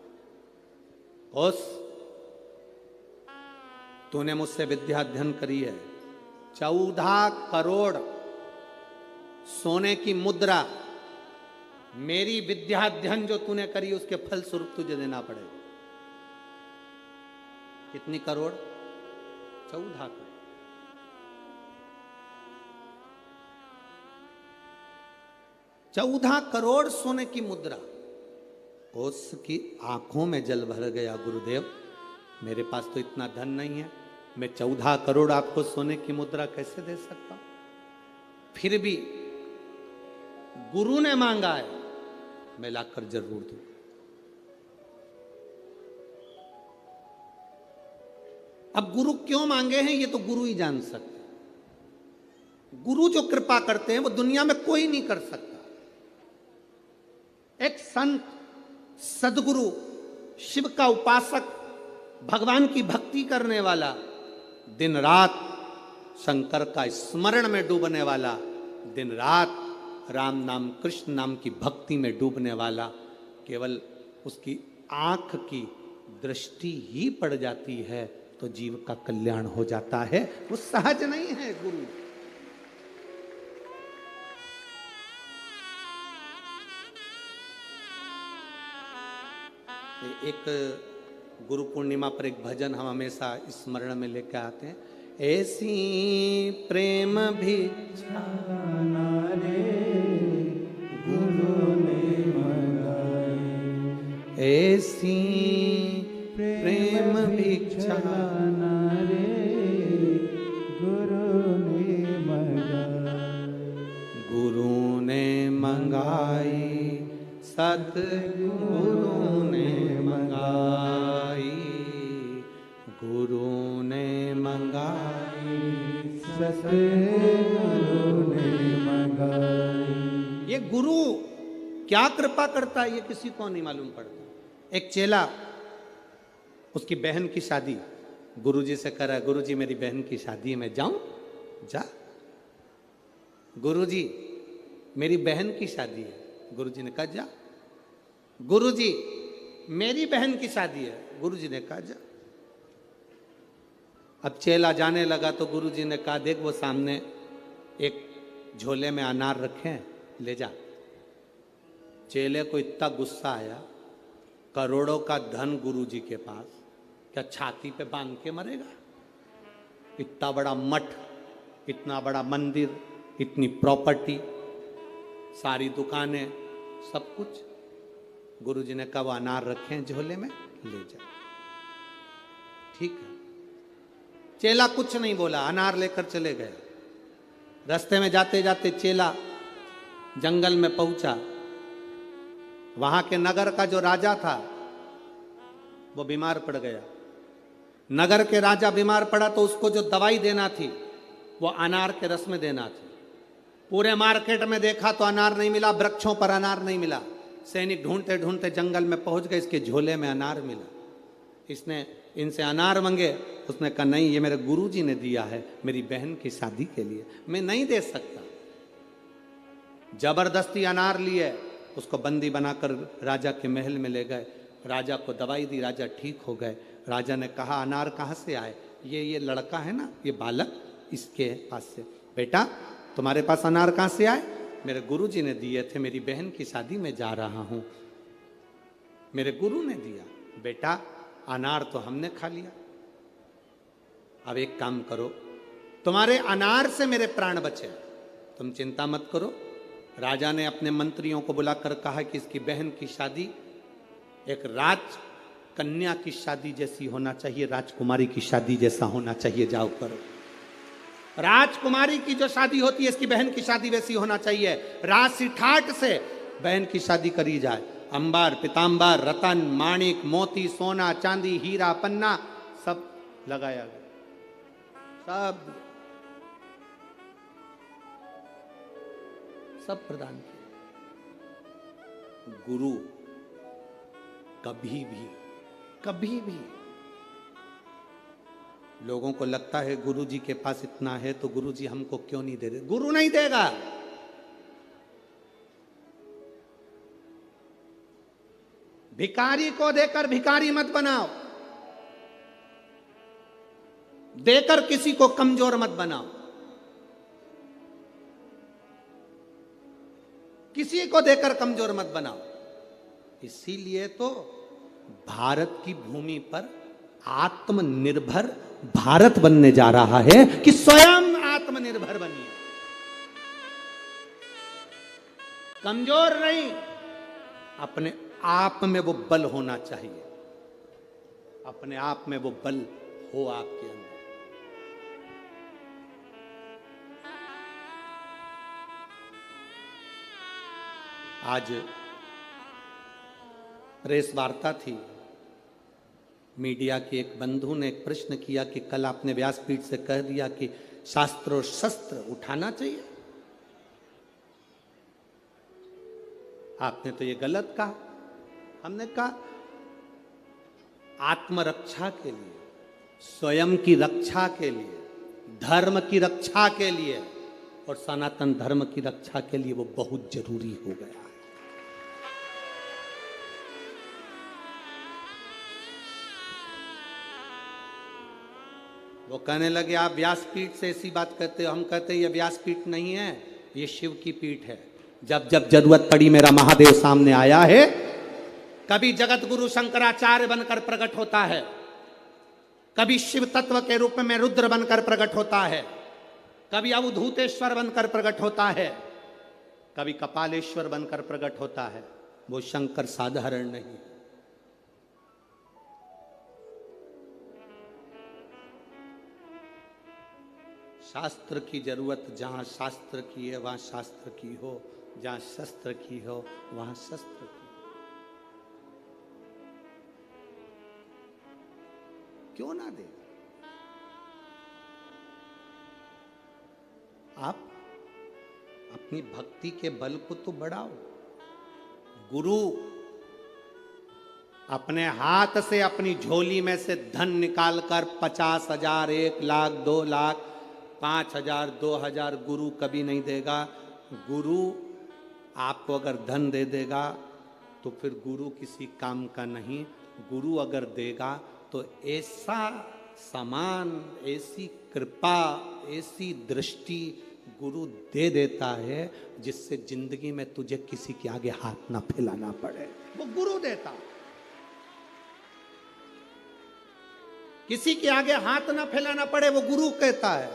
कोष, तूने मुझसे विद्या अध्ययन करी है, 14 करोड़ सोने की मुद्रा, मेरी विद्या अध्ययन जो तूने करी उसके फल स्वरूप तुझे देना पड़ेगा। कितनी करोड़? 14 करोड़। 14 करोड़ सोने की मुद्रा। कोष की आंखों में जल भर गया, गुरुदेव मेरे पास तो इतना धन नहीं है, मैं 14 करोड़ आपको सोने की मुद्रा कैसे दे सकता हूं? फिर भी गुरु ने मांगा है, मैं लाकर जरूर दूं। अब गुरु क्यों मांगे हैं ये तो गुरु ही जान सकते हैं। गुरु जो कृपा करते हैं वो दुनिया में कोई नहीं कर सकता। एक संत, सदगुरु, शिव का उपासक, भगवान की भक्ति करने वाला, दिन रात शंकर का स्मरण में डूबने वाला, दिन रात राम नाम कृष्ण नाम की भक्ति में डूबने वाला, केवल उसकी आंख की दृष्टि ही पड़ जाती है तो जीव का कल्याण हो जाता है। वो सहज नहीं है गुरु। एक गुरु पूर्णिमा पर एक भजन हम हमेशा स्मरण में लेकर आते हैं। ऐसी प्रेम भिक्षा रे गुरु ने मंगाई, ऐसी प्रेम भिक्षा रे गुरु ने मंगाई, गुरु ने मंगाई, सतगुरु ने मंगाई, गुरु ने मंगाई, सतगुरु ने मंगाई। ये गुरु क्या कृपा करता है ये किसी को नहीं मालूम पड़ता। एक चेला, उसकी बहन की शादी, गुरुजी से करा, गुरुजी मेरी बहन की शादी है, मैं जाऊं? जा। गुरुजी मेरी बहन की शादी है। गुरुजी ने कहा जा। गुरुजी मेरी बहन की शादी है। गुरुजी ने कहा जा। अब चेला जाने लगा तो गुरुजी ने कहा देख वो सामने एक झोले में अनार रखे हैं, ले जा। चेले को इतना गुस्सा आया, करोड़ों का धन गुरुजी के पास, क्या छाती पे बांध के मरेगा? इतना बड़ा मठ, इतना बड़ा मंदिर, इतनी प्रॉपर्टी, सारी दुकानें, सब कुछ। गुरुजी ने कहा वो अनार रखे हैं झोले में, ले जा। ठीक है। चेला कुछ नहीं बोला, अनार लेकर चले गए। रास्ते में जाते जाते चेला जंगल में पहुंचा। वहां के नगर का जो राजा था वो बीमार पड़ गया। नगर के राजा बीमार पड़ा तो उसको जो दवाई देना थी वो अनार के रस में देना थी। पूरे मार्केट में देखा तो अनार नहीं मिला, वृक्षों पर अनार नहीं मिला। सैनिक ढूंढते ढूंढते जंगल में पहुंच गए, इसके झोले में अनार मिला। इसने इनसे अनार मांगे, उसने कहा नहीं ये मेरे गुरुजी ने दिया है मेरी बहन की शादी के लिए, मैं नहीं दे सकता। जबरदस्ती अनार लिए, उसको बंदी बनाकर राजा के महल में ले गए। राजा को दवाई दी, राजा ठीक हो गए। राजा ने कहा अनार कहाँ से आए? ये लड़का है ना, ये बालक, इसके पास से। बेटा तुम्हारे पास अनार कहाँ से आए? मेरे गुरुजी ने दिए थे, मेरी बहन की शादी में जा रहा हूं, मेरे गुरु ने दिया। बेटा अनार तो हमने खा लिया, अब एक काम करो, तुम्हारे अनार से मेरे प्राण बचे, तुम चिंता मत करो। राजा ने अपने मंत्रियों को बुलाकर कहा कि इसकी बहन की शादी एक राज कन्या की शादी जैसी होना चाहिए, राजकुमारी की शादी जैसा होना चाहिए, जाओ करो। राजकुमारी की जो शादी होती है इसकी बहन की शादी वैसी होना चाहिए। राशि ठाट से बहन की शादी करी जाए। अंबार, पीतांबर, रतन, माणिक, मोती, सोना, चांदी, हीरा, पन्ना सब लगाया गया, सब प्रदान किया। गुरु कभी भी लोगों को लगता है गुरुजी के पास इतना है तो गुरुजी हमको क्यों नहीं दे रहे? गुरु नहीं देगा। भिखारी को देकर भिखारी मत बनाओ, देकर किसी को कमजोर मत बनाओ। किसी को देकर कमजोर मत बनाओ। इसीलिए तो भारत की भूमि पर आत्मनिर्भर भारत बनने जा रहा है कि स्वयं आत्मनिर्भर बनिए, कमजोर नहीं, अपने आप में वो बल होना चाहिए, अपने आप में वो बल हो आपके अंदर। आज प्रेस वार्ता थी, मीडिया के एक बंधु ने एक प्रश्न किया कि कल आपने व्यासपीठ से कह दिया कि शास्त्र और शस्त्र उठाना चाहिए, आपने तो ये गलत कहा। हमने कहा आत्मरक्षा के लिए, स्वयं की रक्षा के लिए, धर्म की रक्षा के लिए और सनातन धर्म की रक्षा के लिए वो बहुत जरूरी हो गया है। वो कहने लगे आप व्यासपीठ से ऐसी बात कहते हो। हम कहते ये व्यासपीठ नहीं है, ये शिव की पीठ है। जब जब जरूरत पड़ी मेरा महादेव सामने आया है। कभी जगत गुरु शंकराचार्य बनकर प्रकट होता है, कभी शिव तत्व के रूप में रुद्र बनकर प्रकट होता है, कभी अवधूतेश्वर बनकर प्रकट होता है, कभी कपालेश्वर बनकर प्रकट होता है। वो शंकर साधारण नहीं। शास्त्र की जरूरत जहां शास्त्र की है वहां शास्त्र की हो, जहां शस्त्र की हो वहां शस्त्र की। क्यों ना दे? आप अपनी भक्ति के बल को तो बढ़ाओ। गुरु अपने हाथ से अपनी झोली में से धन निकालकर 50,000, 1 लाख, 2 लाख, 5,000, 2,000 गुरु कभी नहीं देगा। गुरु आपको अगर धन दे देगा तो फिर गुरु किसी काम का नहीं। गुरु अगर देगा तो ऐसा समान, ऐसी कृपा, ऐसी दृष्टि गुरु दे देता है जिससे जिंदगी में तुझे किसी के आगे हाथ ना फैलाना पड़े। वो गुरु देता। किसी के आगे हाथ ना फैलाना पड़े वो गुरु कहता है।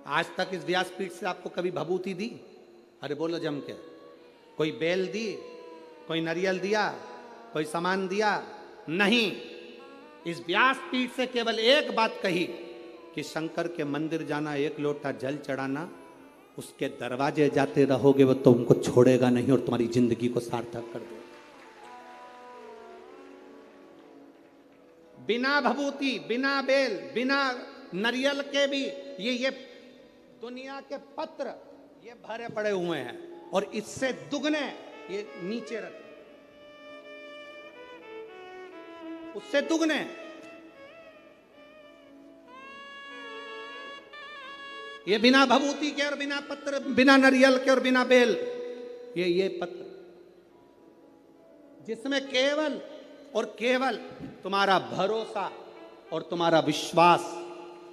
आज तक इस व्यासपीठ से आपको कभी भभूति दी? अरे बोलो जम के। कोई बेल दी, कोई नारियल दिया, कोई सामान दिया? नहीं। इस व्यासपीठ से केवल एक बात कही कि शंकर के मंदिर जाना, 1 लोटा जल चढ़ाना, उसके दरवाजे जाते रहोगे वो तुमको छोड़ेगा नहीं और तुम्हारी जिंदगी को सार्थक कर देगा। बिना भभूति, बिना बेल, बिना नारियल के भी ये दुनिया के पत्र ये भरे पड़े हुए हैं और इससे दुगने ये नीचे रख, उससे दुगने। ये बिना भभूति के और बिना पत्र, बिना नारियल के और बिना बेल, ये पत्र जिसमें केवल और केवल तुम्हारा भरोसा और तुम्हारा विश्वास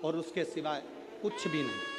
और उसके सिवाय कुछ भी नहीं।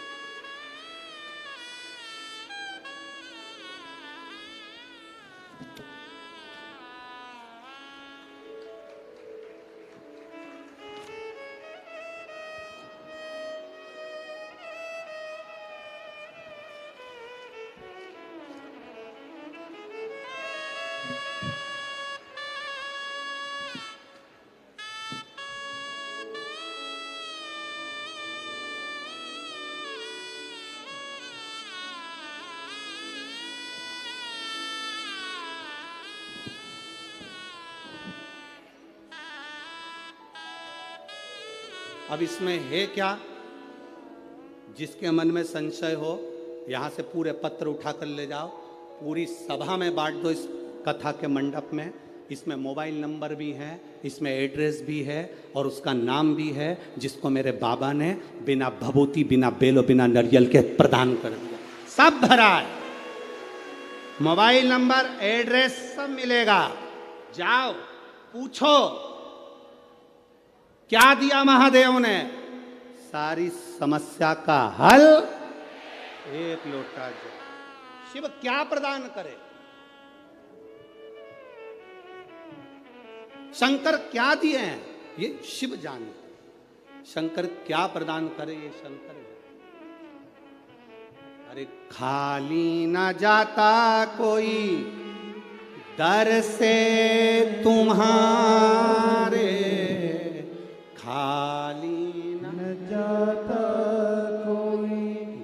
अब इसमें है क्या? जिसके मन में संशय हो यहां से पूरे पत्र उठाकर ले जाओ, पूरी सभा में बांट दो। इस कथा के मंडप में इसमें मोबाइल नंबर भी है, इसमें एड्रेस भी है और उसका नाम भी है जिसको मेरे बाबा ने बिना भभूति, बिना बेल और बिना नारियल के प्रदान कर दिया। सब भरा है, मोबाइल नंबर, एड्रेस सब मिलेगा। जाओ पूछो क्या दिया महादेव ने? सारी समस्या का हल 1 लोटा जल। शिव क्या प्रदान करे? शंकर क्या दिए हैं ये शिव जाने। शंकर क्या प्रदान करे ये शंकर जाने। अरे खाली ना जाता कोई दर से तुम्हारे, खाली न जाता कोई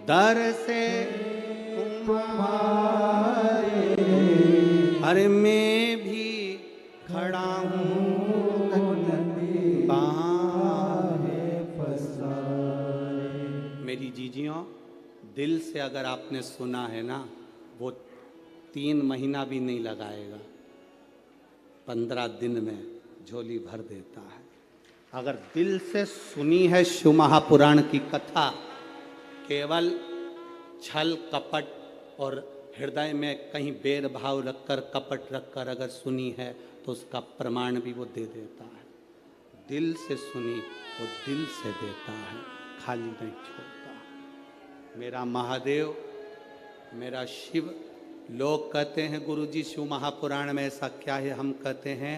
दर से तुम्हारे, अरे मैं भी खड़ा हूँ बाहें पसारे। मेरी जीजियों, दिल से अगर आपने सुना है ना, वो 3 महीना भी नहीं लगाएगा, 15 दिन में झोली भर देता है। अगर दिल से सुनी है शिव महापुराण की कथा, केवल छल कपट और हृदय में कहीं बेर भाव रखकर, कपट रखकर अगर सुनी है, तो उसका प्रमाण भी वो दे देता है। दिल से सुनी वो दिल से देता है, खाली नहीं छोड़ता। मेरा महादेव, मेरा शिव, लोग कहते हैं गुरुजी शिव महापुराण में ऐसा क्या है, हम कहते हैं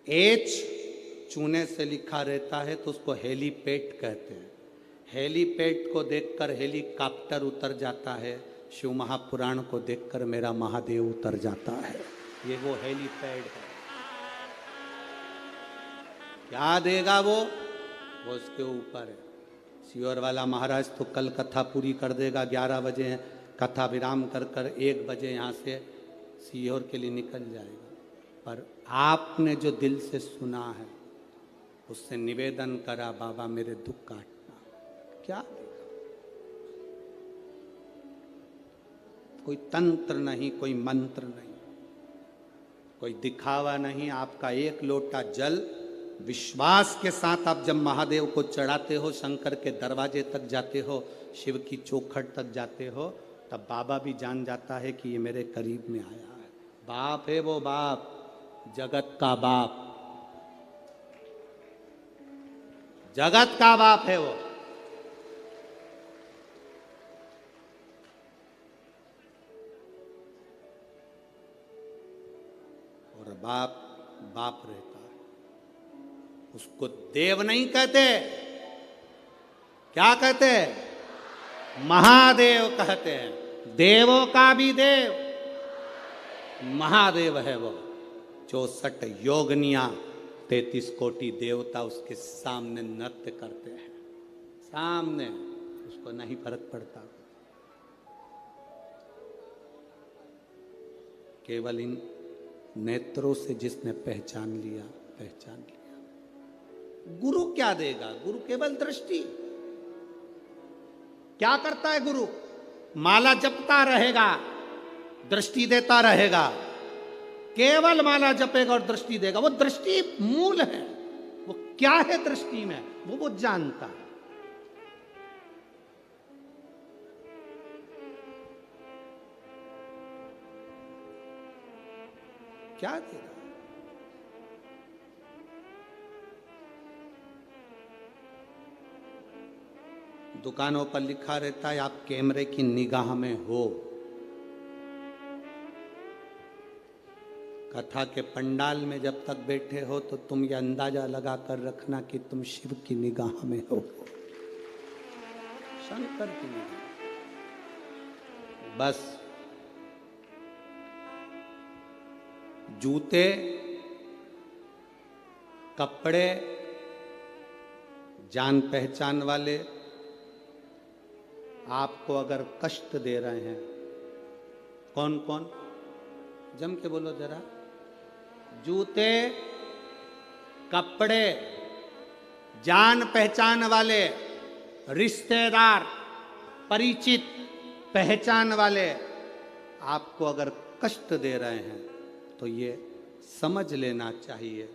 एच चूने से लिखा रहता है तो उसको हेलीपैड कहते हैं। हेलीपैड को देखकर हेलीकॉप्टर उतर जाता है, शिव महापुराण को देखकर मेरा महादेव उतर जाता है। ये वो हेलीपैड है। क्या देगा वो उसके ऊपर है। सीहोर वाला महाराज तो कल कथा पूरी कर देगा, 11 बजे कथा विराम कर कर 1 बजे यहाँ से सीहोर के लिए निकल जाएगा। पर आपने जो दिल से सुना है, उससे निवेदन करा, बाबा मेरे दुख काटना, क्या देगा? कोई तंत्र नहीं, कोई मंत्र नहीं, कोई दिखावा नहीं। आपका 1 लोटा जल विश्वास के साथ आप जब महादेव को चढ़ाते हो, शंकर के दरवाजे तक जाते हो, शिव की चौखट तक जाते हो, तब बाबा भी जान जाता है कि ये मेरे करीब में आया है। बाप है वो, बाप, जगत का बाप, जगत का बाप है वो। और बाप बाप रहता है, उसको देव नहीं कहते, क्या कहते? महादेव कहते हैं। देवों का भी देव महादेव है वो। 64 योगनियां, 33 कोटि देवता उसके सामने नृत्य करते हैं, सामने, उसको नहीं फर्क पड़ता। केवल इन नेत्रों से जिसने पहचान लिया, पहचान लिया। गुरु क्या देगा? गुरु केवल दृष्टि। क्या करता है गुरु? माला जपता रहेगा, दृष्टि देता रहेगा। केवल माला जपेगा और दृष्टि देगा। वो दृष्टि मूल है। वो क्या है दृष्टि में, वो जानता है। क्या देगा? दुकानों पर लिखा रहता है आप कैमरे की निगाह में हो। कथा के पंडाल में जब तक बैठे हो तो तुम ये अंदाजा लगा कर रखना कि तुम शिव की निगाह में हो, शंकर की निगाह। बस जूते, कपड़े, जान पहचान वाले आपको अगर कष्ट दे रहे हैं, कौन कौन? जम के बोलो जरा। जूते, कपड़े, जान पहचान वाले, रिश्तेदार, परिचित, पहचान वाले आपको अगर कष्ट दे रहे हैं, तो ये समझ लेना चाहिए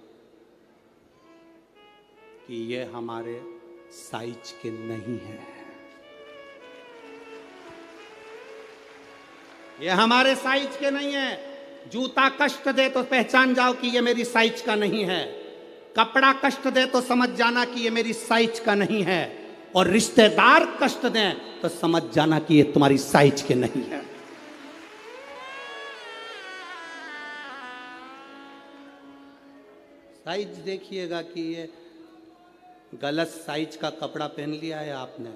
कि ये हमारे साइज के नहीं है। ये हमारे साइज के नहीं है। जूता कष्ट दे तो पहचान जाओ कि ये मेरी साइज का नहीं है। कपड़ा कष्ट दे तो समझ जाना कि ये मेरी साइज का नहीं है। और रिश्तेदार कष्ट दें तो समझ जाना कि ये तुम्हारी साइज के नहीं है। साइज देखिएगा कि ये गलत साइज का कपड़ा पहन लिया है आपने,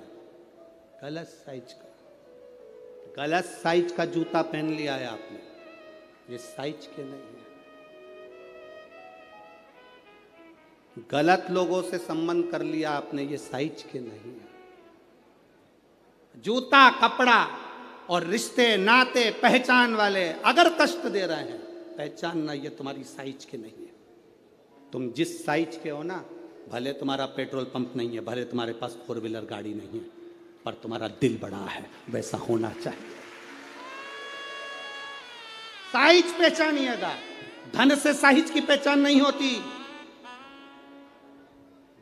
गलत साइज का, गलत साइज का जूता पहन लिया है आपने, ये साइज के नहीं है। गलत लोगों से संबंध कर लिया आपने, ये साइज के नहीं है। जूता, कपड़ा और रिश्ते नाते पहचान वाले अगर कष्ट दे रहे हैं, पहचानना ये तुम्हारी साइज के नहीं है। तुम जिस साइज के हो ना, भले तुम्हारा पेट्रोल पंप नहीं है, भले तुम्हारे पास 4 व्हीलर गाड़ी नहीं है, पर तुम्हारा दिल बड़ा है, वैसा होना चाहिए। साइज पहचानिएगा। धन से साइज की पहचान नहीं होती।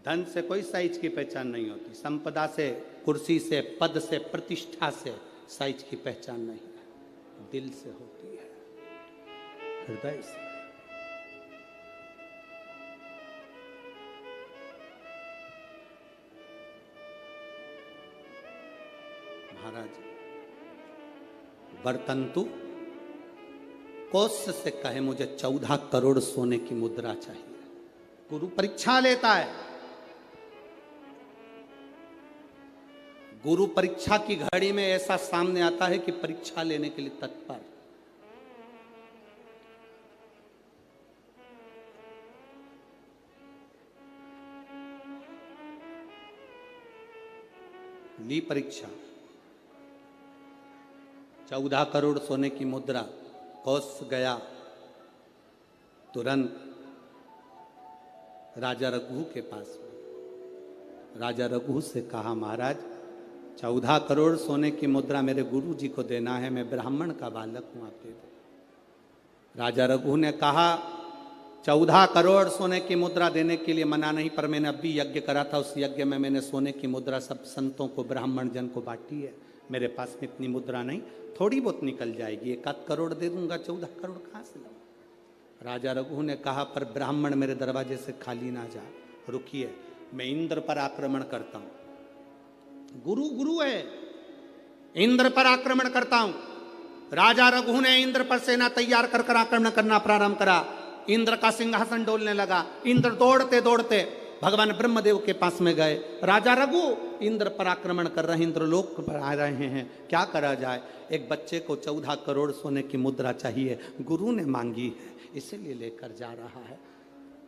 धन से कोई साइज की पहचान नहीं होती। संपदा से, कुर्सी से, पद से, प्रतिष्ठा से साइज की पहचान नहीं है, दिल से होती है, हृदय से। महाराज बर्तंतु कोष से कहे मुझे 14 करोड़ सोने की मुद्रा चाहिए। गुरु परीक्षा लेता है। गुरु परीक्षा की घड़ी में ऐसा सामने आता है कि परीक्षा लेने के लिए तत्पर। ली परीक्षा, 14 करोड़ सोने की मुद्रा, कौश गया तुरंत राजा रघु के पास में। राजा रघु से कहा, महाराज 14 करोड़ सोने की मुद्रा मेरे गुरु जी को देना है, मैं ब्राह्मण का बालक हूं, आप दे दो। राजा रघु ने कहा, 14 करोड़ सोने की मुद्रा देने के लिए मना नहीं, पर मैंने अभी यज्ञ करा था, उस यज्ञ में मैंने सोने की मुद्रा सब संतों को, ब्राह्मण जन को बांटी है। मेरे पास में इतनी मुद्रा नहीं, थोड़ी बहुत निकल जाएगी, 1 करोड़ दे दूंगा, 14 करोड़ कहाँ से लाऊं? राजा रघु ने कहा, पर ब्राह्मण मेरे दरवाजे से खाली ना जा, रुकिए, मैं इंद्र पर आक्रमण करता हूं। गुरु गुरु है, इंद्र पर आक्रमण करता हूं। राजा रघु ने इंद्र पर सेना तैयार कर कर आक्रमण करना प्रारंभ करा। इंद्र का सिंहासन डोलने लगा। इंद्र दौड़ते दौड़ते भगवान ब्रह्मदेव के पास में गए। राजा रघु इंद्र पर आक्रमण कर रहे हैं, इंद्र लोक पर आ रहे हैं, क्या करा जाए? एक बच्चे को 14 करोड़ सोने की मुद्रा चाहिए, गुरु ने मांगी है, इसीलिए लेकर जा रहा है।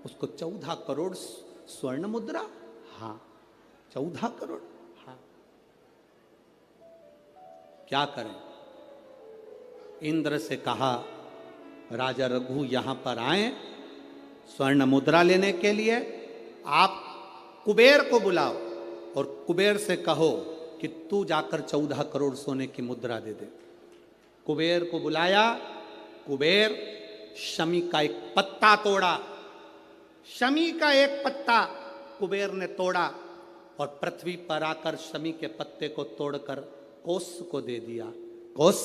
उसको 14 करोड़ स्वर्ण मुद्रा, हाँ 14 करोड़, हाँ क्या करें? इंद्र से कहा, राजा रघु यहां पर आए स्वर्ण मुद्रा लेने के लिए, आप कुबेर को बुलाओ और कुबेर से कहो कि तू जाकर 14 करोड़ सोने की मुद्रा दे दे। कुबेर को बुलाया। कुबेर शमी का एक पत्ता तोड़ा। शमी का एक पत्ता कुबेर ने तोड़ा और पृथ्वी पर आकर शमी के पत्ते को तोड़कर कोस को दे दिया। कोस,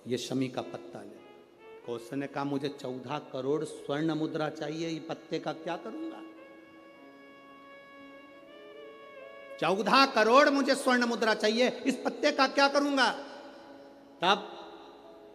ये शमी का पत्ता ले। कोस ने कहा, मुझे 14 करोड़ स्वर्ण मुद्रा चाहिए, ये पत्ते का क्या करूंगा? 14 करोड़ मुझे स्वर्ण मुद्रा चाहिए, इस पत्ते का क्या करूंगा? तब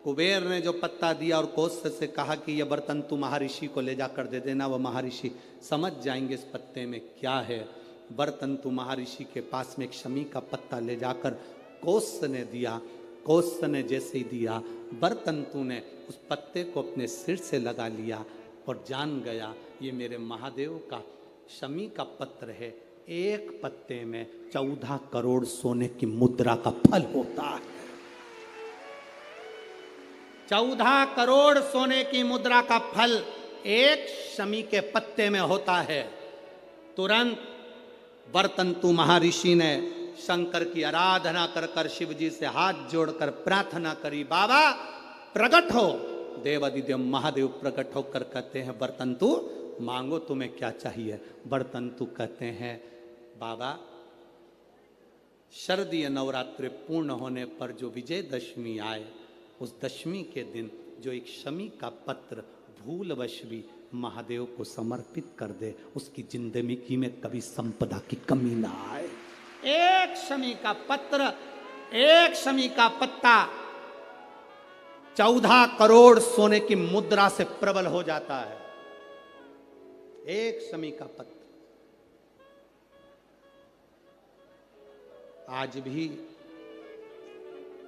कुबेर ने जो पत्ता दिया और कोस से कहा कि यह बर्तन तू महर्षि को ले जाकर दे देना, वह महर्षि समझ जाएंगे इस पत्ते में क्या है। बर्तन तू महर्षि के पास में एक शमी का पत्ता ले जाकर कोस ने दिया। कोस ने जैसे ही दिया, बर्तंतु ने उस पत्ते को अपने सिर से लगा लिया और जान गया ये मेरे महादेव का शमी का पत्र है। एक पत्ते में 14 करोड़ सोने की मुद्रा का फल होता है। 14 करोड़ सोने की मुद्रा का फल एक शमी के पत्ते में होता है। तुरंत बर्तंतु महर्षि ने शंकर की आराधना कर कर शिव जी से हाथ जोड़कर प्रार्थना करी, बाबा प्रकट हो। देवादिदेव महादेव प्रकट होकर कहते हैं, बर्तंतु मांगो तुम्हें क्या चाहिए? बर्तंतु कहते हैं, बाबा शरदीय नवरात्रि पूर्ण होने पर जो विजयदशमी आए, उस दशमी के दिन जो एक शमी का पत्र भूलवश भी महादेव को समर्पित कर दे, उसकी जिंदगी में कभी संपदा की कमी ना आए। एक शमी का पत्र, एक शमी का पत्ता 14 करोड़ सोने की मुद्रा से प्रबल हो जाता है। एक शमी का पत्र। आज भी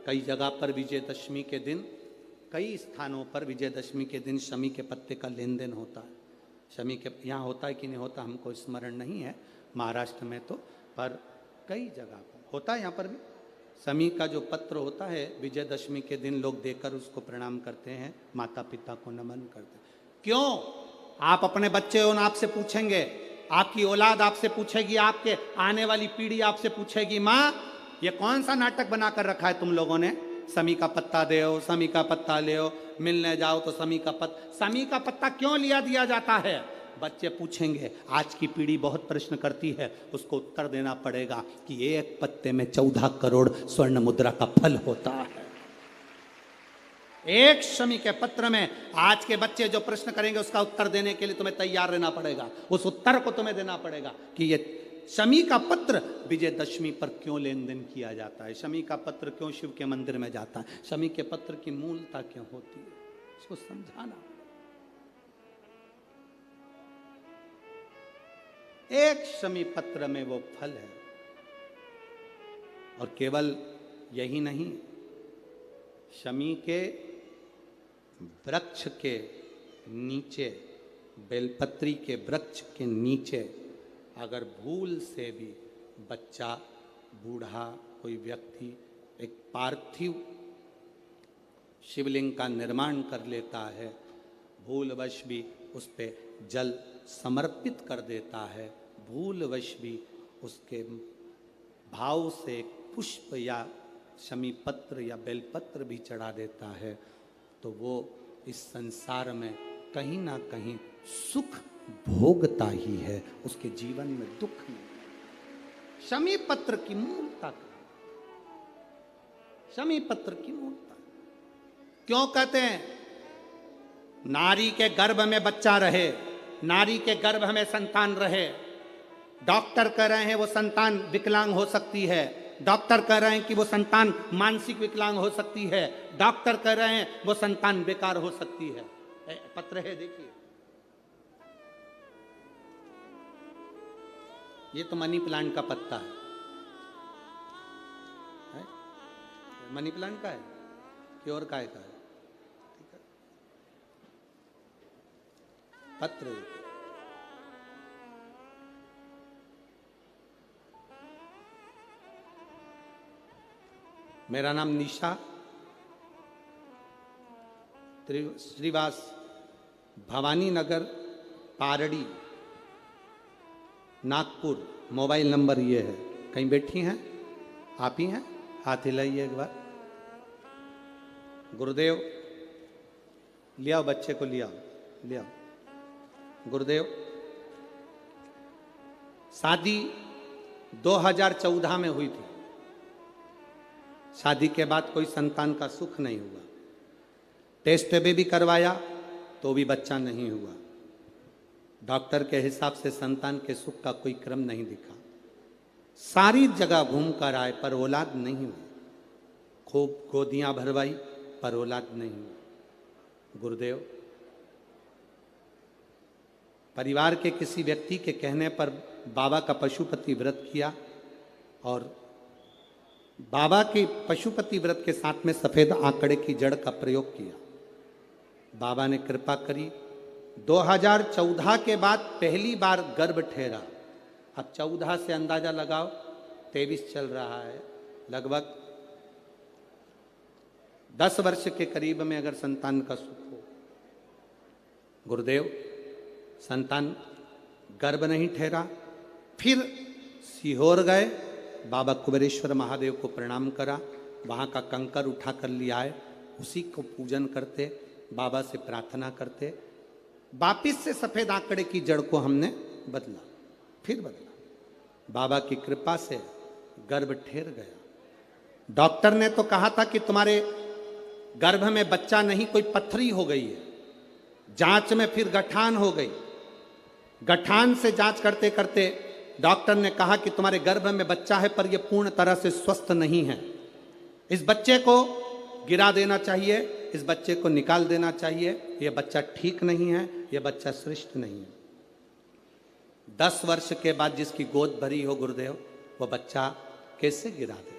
कई जगह पर विजयदशमी के दिन, कई स्थानों पर विजयदशमी के दिन शमी के पत्ते का लेन देन होता है। शमी के यहाँ होता है कि नहीं होता हमको स्मरण नहीं है, महाराष्ट्र में तो, पर कई जगह पर होता है। यहाँ पर भी शमी का जो पत्र होता है विजयदशमी के दिन लोग देकर उसको प्रणाम करते हैं, माता पिता को नमन करते हैं। क्यों? आप अपने बच्चे हो, आपसे पूछेंगे, आपकी औलाद आपसे पूछेगी, आपके आने वाली पीढ़ी आपसे पूछेगी, माँ ये कौन सा नाटक बनाकर रखा है तुम लोगों ने? शमी का पत्ता दे, शमी का पत्ता ले, मिलने जाओ तो शमी का पत्ता। शमी का पत्ता क्यों लिया दिया जाता है? बच्चे पूछेंगे। आज की पीढ़ी बहुत प्रश्न करती है, उसको उत्तर देना पड़ेगा कि एक पत्ते में 14 करोड़ स्वर्ण मुद्रा का फल होता है। एक शमी के पत्र में आज के बच्चे जो प्रश्न करेंगे उसका उत्तर देने के लिए तुम्हें तैयार रहना पड़ेगा। उस उत्तर को तुम्हें देना पड़ेगा कि ये शमी का पत्र विजयदशमी पर क्यों लेन देन किया जाता है, शमी का पत्र क्यों शिव के मंदिर में जाता है, शमी के पत्र की मूलता क्यों होती है, इसको समझाना। एक शमी पत्र में वो फल है। और केवल यही नहीं, शमी के वृक्ष के नीचे, बेलपत्री के वृक्ष के नीचे अगर भूल से भी बच्चा, बूढ़ा, कोई व्यक्ति एक पार्थिव शिवलिंग का निर्माण कर लेता है, भूलवश भी उस पे जल समर्पित कर देता है, भूलवश भी उसके भाव से पुष्प या शमी पत्र या बेलपत्र भी चढ़ा देता है, तो वो इस संसार में कहीं ना कहीं सुख भोगता ही है, उसके जीवन में दुख नहीं। शमी पत्र की मूलता, शमी पत्र की मूलता क्यों कहते हैं? नारी के गर्भ में बच्चा रहे, नारी के गर्भ में संतान रहे। डॉक्टर कह रहे हैं वो संतान विकलांग हो सकती है, डॉक्टर कह रहे हैं कि वो संतान मानसिक विकलांग हो सकती है, डॉक्टर कह रहे हैं वो संतान बेकार हो सकती है। पत्र है, देखिए, ये तो मनी प्लांट का पत्ता है? मनी प्लांट का है कि और काय का है? ठीक है, पत्र। मेरा नाम निशा श्रीवास, भवानी नगर, पारड़ी, नागपुर। मोबाइल नंबर ये है। कहीं बैठी हैं? आप ही हैं? हाथ हिलाइए एक बार। गुरुदेव, ले आओ बच्चे को, ले आओ, ले आओ। गुरुदेव, शादी 2014 में हुई थी। शादी के बाद कोई संतान का सुख नहीं हुआ। टेस्ट भी करवाया तो भी बच्चा नहीं हुआ। डॉक्टर के हिसाब से संतान के सुख का कोई क्रम नहीं दिखा। सारी जगह घूम कर आए पर औलाद नहीं हुई। खूब गोदियां भरवाई पर औलाद नहीं हुई। गुरुदेव, परिवार के किसी व्यक्ति के कहने पर बाबा का पशुपति व्रत किया और बाबा के पशुपति व्रत के साथ में सफेद आंकड़े की जड़ का प्रयोग किया। बाबा ने कृपा करी। 2014 के बाद पहली बार गर्भ ठहरा। अब 14 से अंदाजा लगाओ, 23 चल रहा है, लगभग 10 वर्ष के करीब में अगर संतान का सुख हो। गुरुदेव, संतान गर्भ नहीं ठहरा। फिर सीहोर गए, बाबा कुबेरेश्वर महादेव को प्रणाम करा, वहाँ का कंकर उठा कर लिया आए, उसी को पूजन करते, बाबा से प्रार्थना करते। वापिस से सफेद आंकड़े की जड़ को हमने बदला, फिर बदला। बाबा की कृपा से गर्भ ठहर गया। डॉक्टर ने तो कहा था कि तुम्हारे गर्भ में बच्चा नहीं, कोई पत्थरी हो गई है। जांच में फिर गठान हो गई। गठान से जांच करते करते डॉक्टर ने कहा कि तुम्हारे गर्भ में बच्चा है पर यह पूर्ण तरह से स्वस्थ नहीं है, इस बच्चे को गिरा देना चाहिए, इस बच्चे को निकाल देना चाहिए, यह बच्चा ठीक नहीं है, यह बच्चा श्रेष्ठ नहीं है। 10 वर्ष के बाद जिसकी गोद भरी हो गुरुदेव, वो बच्चा कैसे गिरा दे?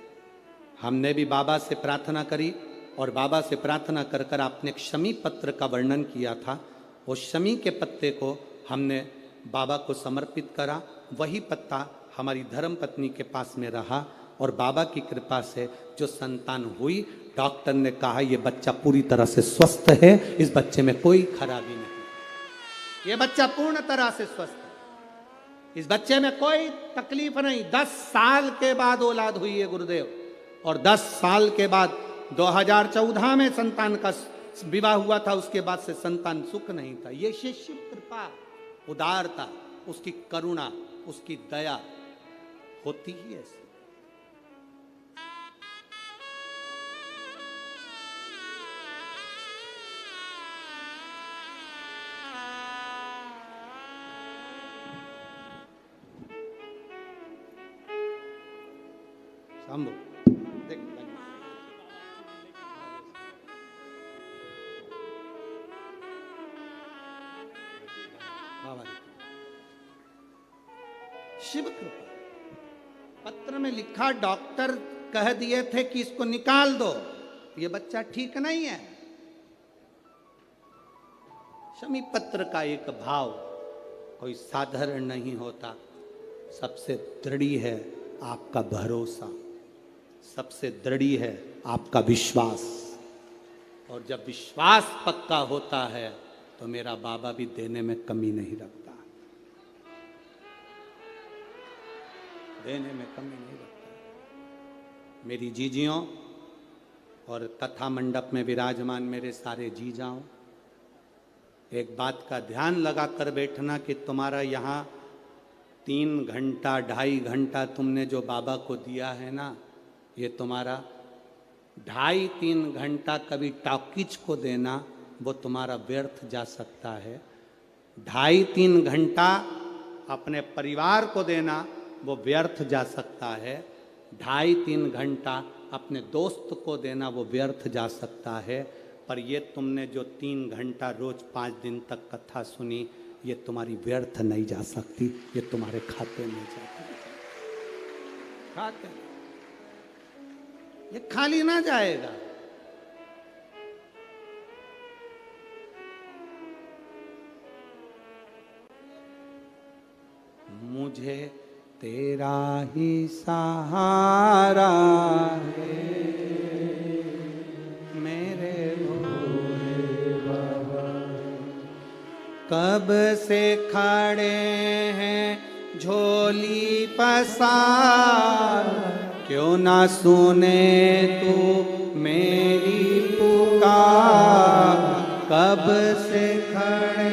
हमने भी बाबा से प्रार्थना करी और बाबा से प्रार्थना कर कर आपने एक शमी पत्र का वर्णन किया था। वो शमी के पत्ते को हमने बाबा को समर्पित करा। वही पत्ता हमारी धर्म पत्नी के पास में रहा और बाबा की कृपा से जो संतान हुई, डॉक्टर ने कहा ये बच्चा पूरी तरह से स्वस्थ है, इस बच्चे में कोई खराबी नहीं, ये बच्चा पूर्ण तरह से स्वस्थ है, इस बच्चे में कोई तकलीफ नहीं। 10 साल के बाद औलाद हुई है गुरुदेव, और 10 साल के बाद 2014 में संतान का विवाह हुआ था, उसके बाद से संतान सुख नहीं था। ये शिव कृपा, उदारता, उसकी करुणा, उसकी दया होती ही ऐसी। शंभू देख शिव कृपा। पत्र में लिखा, डॉक्टर कह दिए थे कि इसको निकाल दो, ये बच्चा ठीक नहीं है। शमी पत्र का एक भाव कोई साधारण नहीं होता। सबसे दृढ़ है आपका भरोसा, सबसे दृढ़ है आपका विश्वास, और जब विश्वास पक्का होता है तो मेरा बाबा भी देने में कमी नहीं रखता, देने में कमी नहीं रखता। मेरी जीजियों और कथा मंडप में विराजमान मेरे सारे जीजाओं, एक बात का ध्यान लगा कर बैठना कि तुम्हारा यहाँ 3 घंटा 2.5 घंटा तुमने जो बाबा को दिया है ना, ये तुम्हारा 2.5-3 घंटा कभी टॉकीज को देना वो तुम्हारा व्यर्थ जा सकता है। 2.5-3 घंटा अपने परिवार को देना वो व्यर्थ जा सकता है। 2.5-3 घंटा अपने दोस्त को देना वो व्यर्थ जा सकता है। पर ये तुमने जो 3 घंटा रोज 5 दिन तक कथा सुनी, ये तुम्हारी व्यर्थ नहीं जा सकती, ये तुम्हारे खाते में जाती, खाते ये खाली ना जाएगा। मुझे तेरा ही सहारा है, मेरे भोले बाबा। कब से खड़े हैं झोली पसार, क्यों ना सुने तू मेरी पुकार। कब से खड़े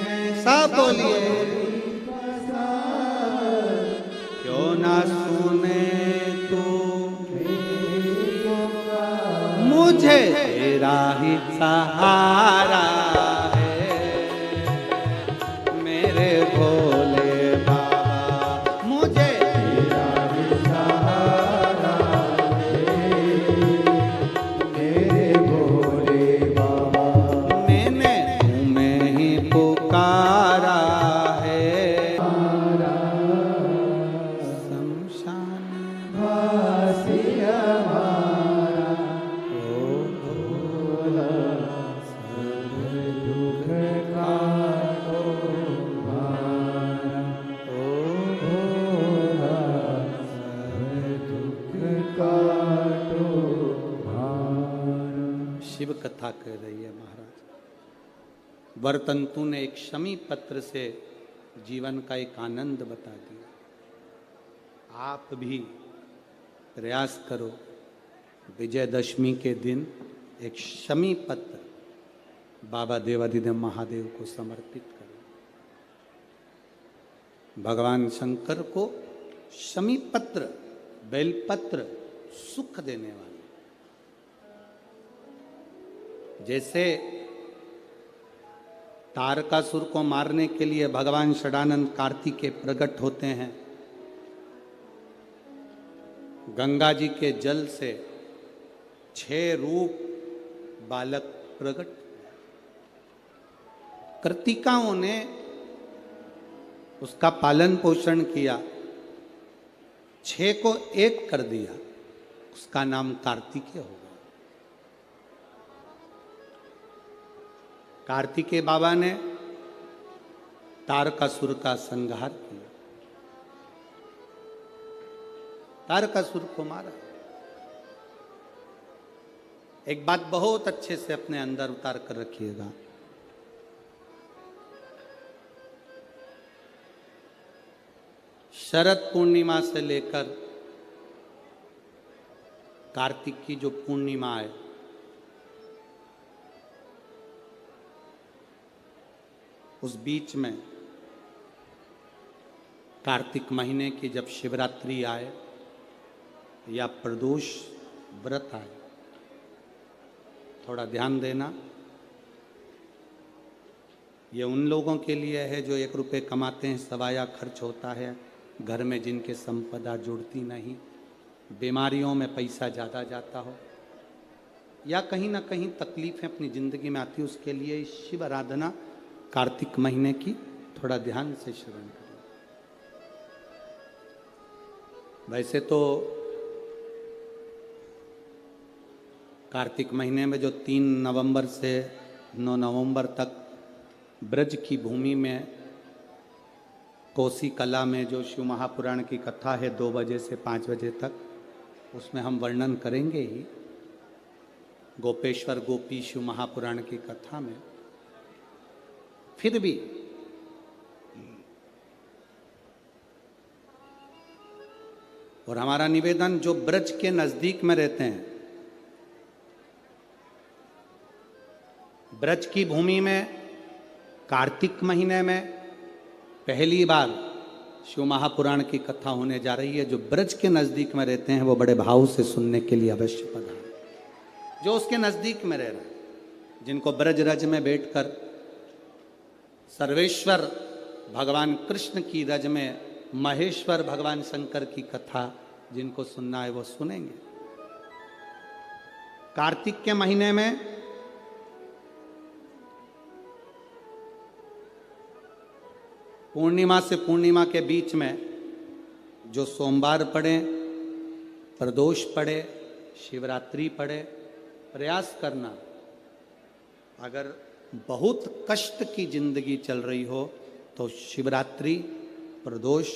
हैं, सब बोलिए, क्यों ना सुने तू मेरी पुकार। मुझे तेरा ही सहारा है, मेरे भोले बाबा। मुझे तेरा ही सहारा है, मेरे भोले बाबा। मैंने तुम्हें ही पुकारा है, शमशान वासी हमारा। ओ भोला सब दुख काटो हमारा, ओ भोला सब दुख काटो हमारा। शिव कथा कह रही है महाराज। वर्तंतु ने एक शमी पत्र से जीवन का एक आनंद बता दिया। आप भी प्रयास करो, विजयदशमी के दिन एक शमी पत्र बाबा देवादिदेव महादेव को समर्पित करो। भगवान शंकर को शमी पत्र, बेलपत्र सुख देने वाले। जैसे तारकासुर को मारने के लिए भगवान षडानंद कार्तिकेय प्रकट होते हैं, गंगा जी के जल से 6 रूप बालक प्रकट। कृतिकाओं ने उसका पालन पोषण किया, 6 को 1 कर दिया, उसका नाम कार्तिकेय हो गया। कार्तिकेय बाबा ने तारकासुर का संहार किया। तारकासुर को मारा। एक बात बहुत अच्छे से अपने अंदर उतार कर रखिएगा, शरद पूर्णिमा से लेकर कार्तिक की जो पूर्णिमा है, उस बीच में कार्तिक महीने की जब शिवरात्रि आए या प्रदोष व्रत आए, थोड़ा ध्यान देना। ये उन लोगों के लिए है जो 1 रुपये कमाते हैं, सवाया खर्च होता है, घर में जिनके संपदा जुड़ती नहीं, बीमारियों में पैसा ज़्यादा जाता हो, या कहीं ना कहीं तकलीफें अपनी ज़िंदगी में आती है, उसके लिए शिव आराधना कार्तिक महीने की थोड़ा ध्यान से श्रवण करें। वैसे तो कार्तिक महीने में जो 3 नवंबर से 9 नवंबर तक ब्रज की भूमि में कोसी कला में जो शिव महापुराण की कथा है 2 बजे से 5 बजे तक, उसमें हम वर्णन करेंगे ही। गोपेश्वर गोपी शिव महापुराण की कथा में फिर भी और हमारा निवेदन, जो ब्रज के नजदीक में रहते हैं, ब्रज की भूमि में कार्तिक महीने में पहली बार शिव महापुराण की कथा होने जा रही है। जो ब्रज के नजदीक में रहते हैं वो बड़े भाव से सुनने के लिए अवश्य पधारें। जो उसके नजदीक में रह रहे हैं, जिनको ब्रज रज में बैठकर सर्वेश्वर भगवान कृष्ण की रज में महेश्वर भगवान शंकर की कथा जिनको सुनना है वो सुनेंगे। कार्तिक के महीने में पूर्णिमा से पूर्णिमा के बीच में जो सोमवार पड़े, प्रदोष पड़े, शिवरात्रि पड़े, प्रयास करना, अगर बहुत कष्ट की जिंदगी चल रही हो तो शिवरात्रि, प्रदोष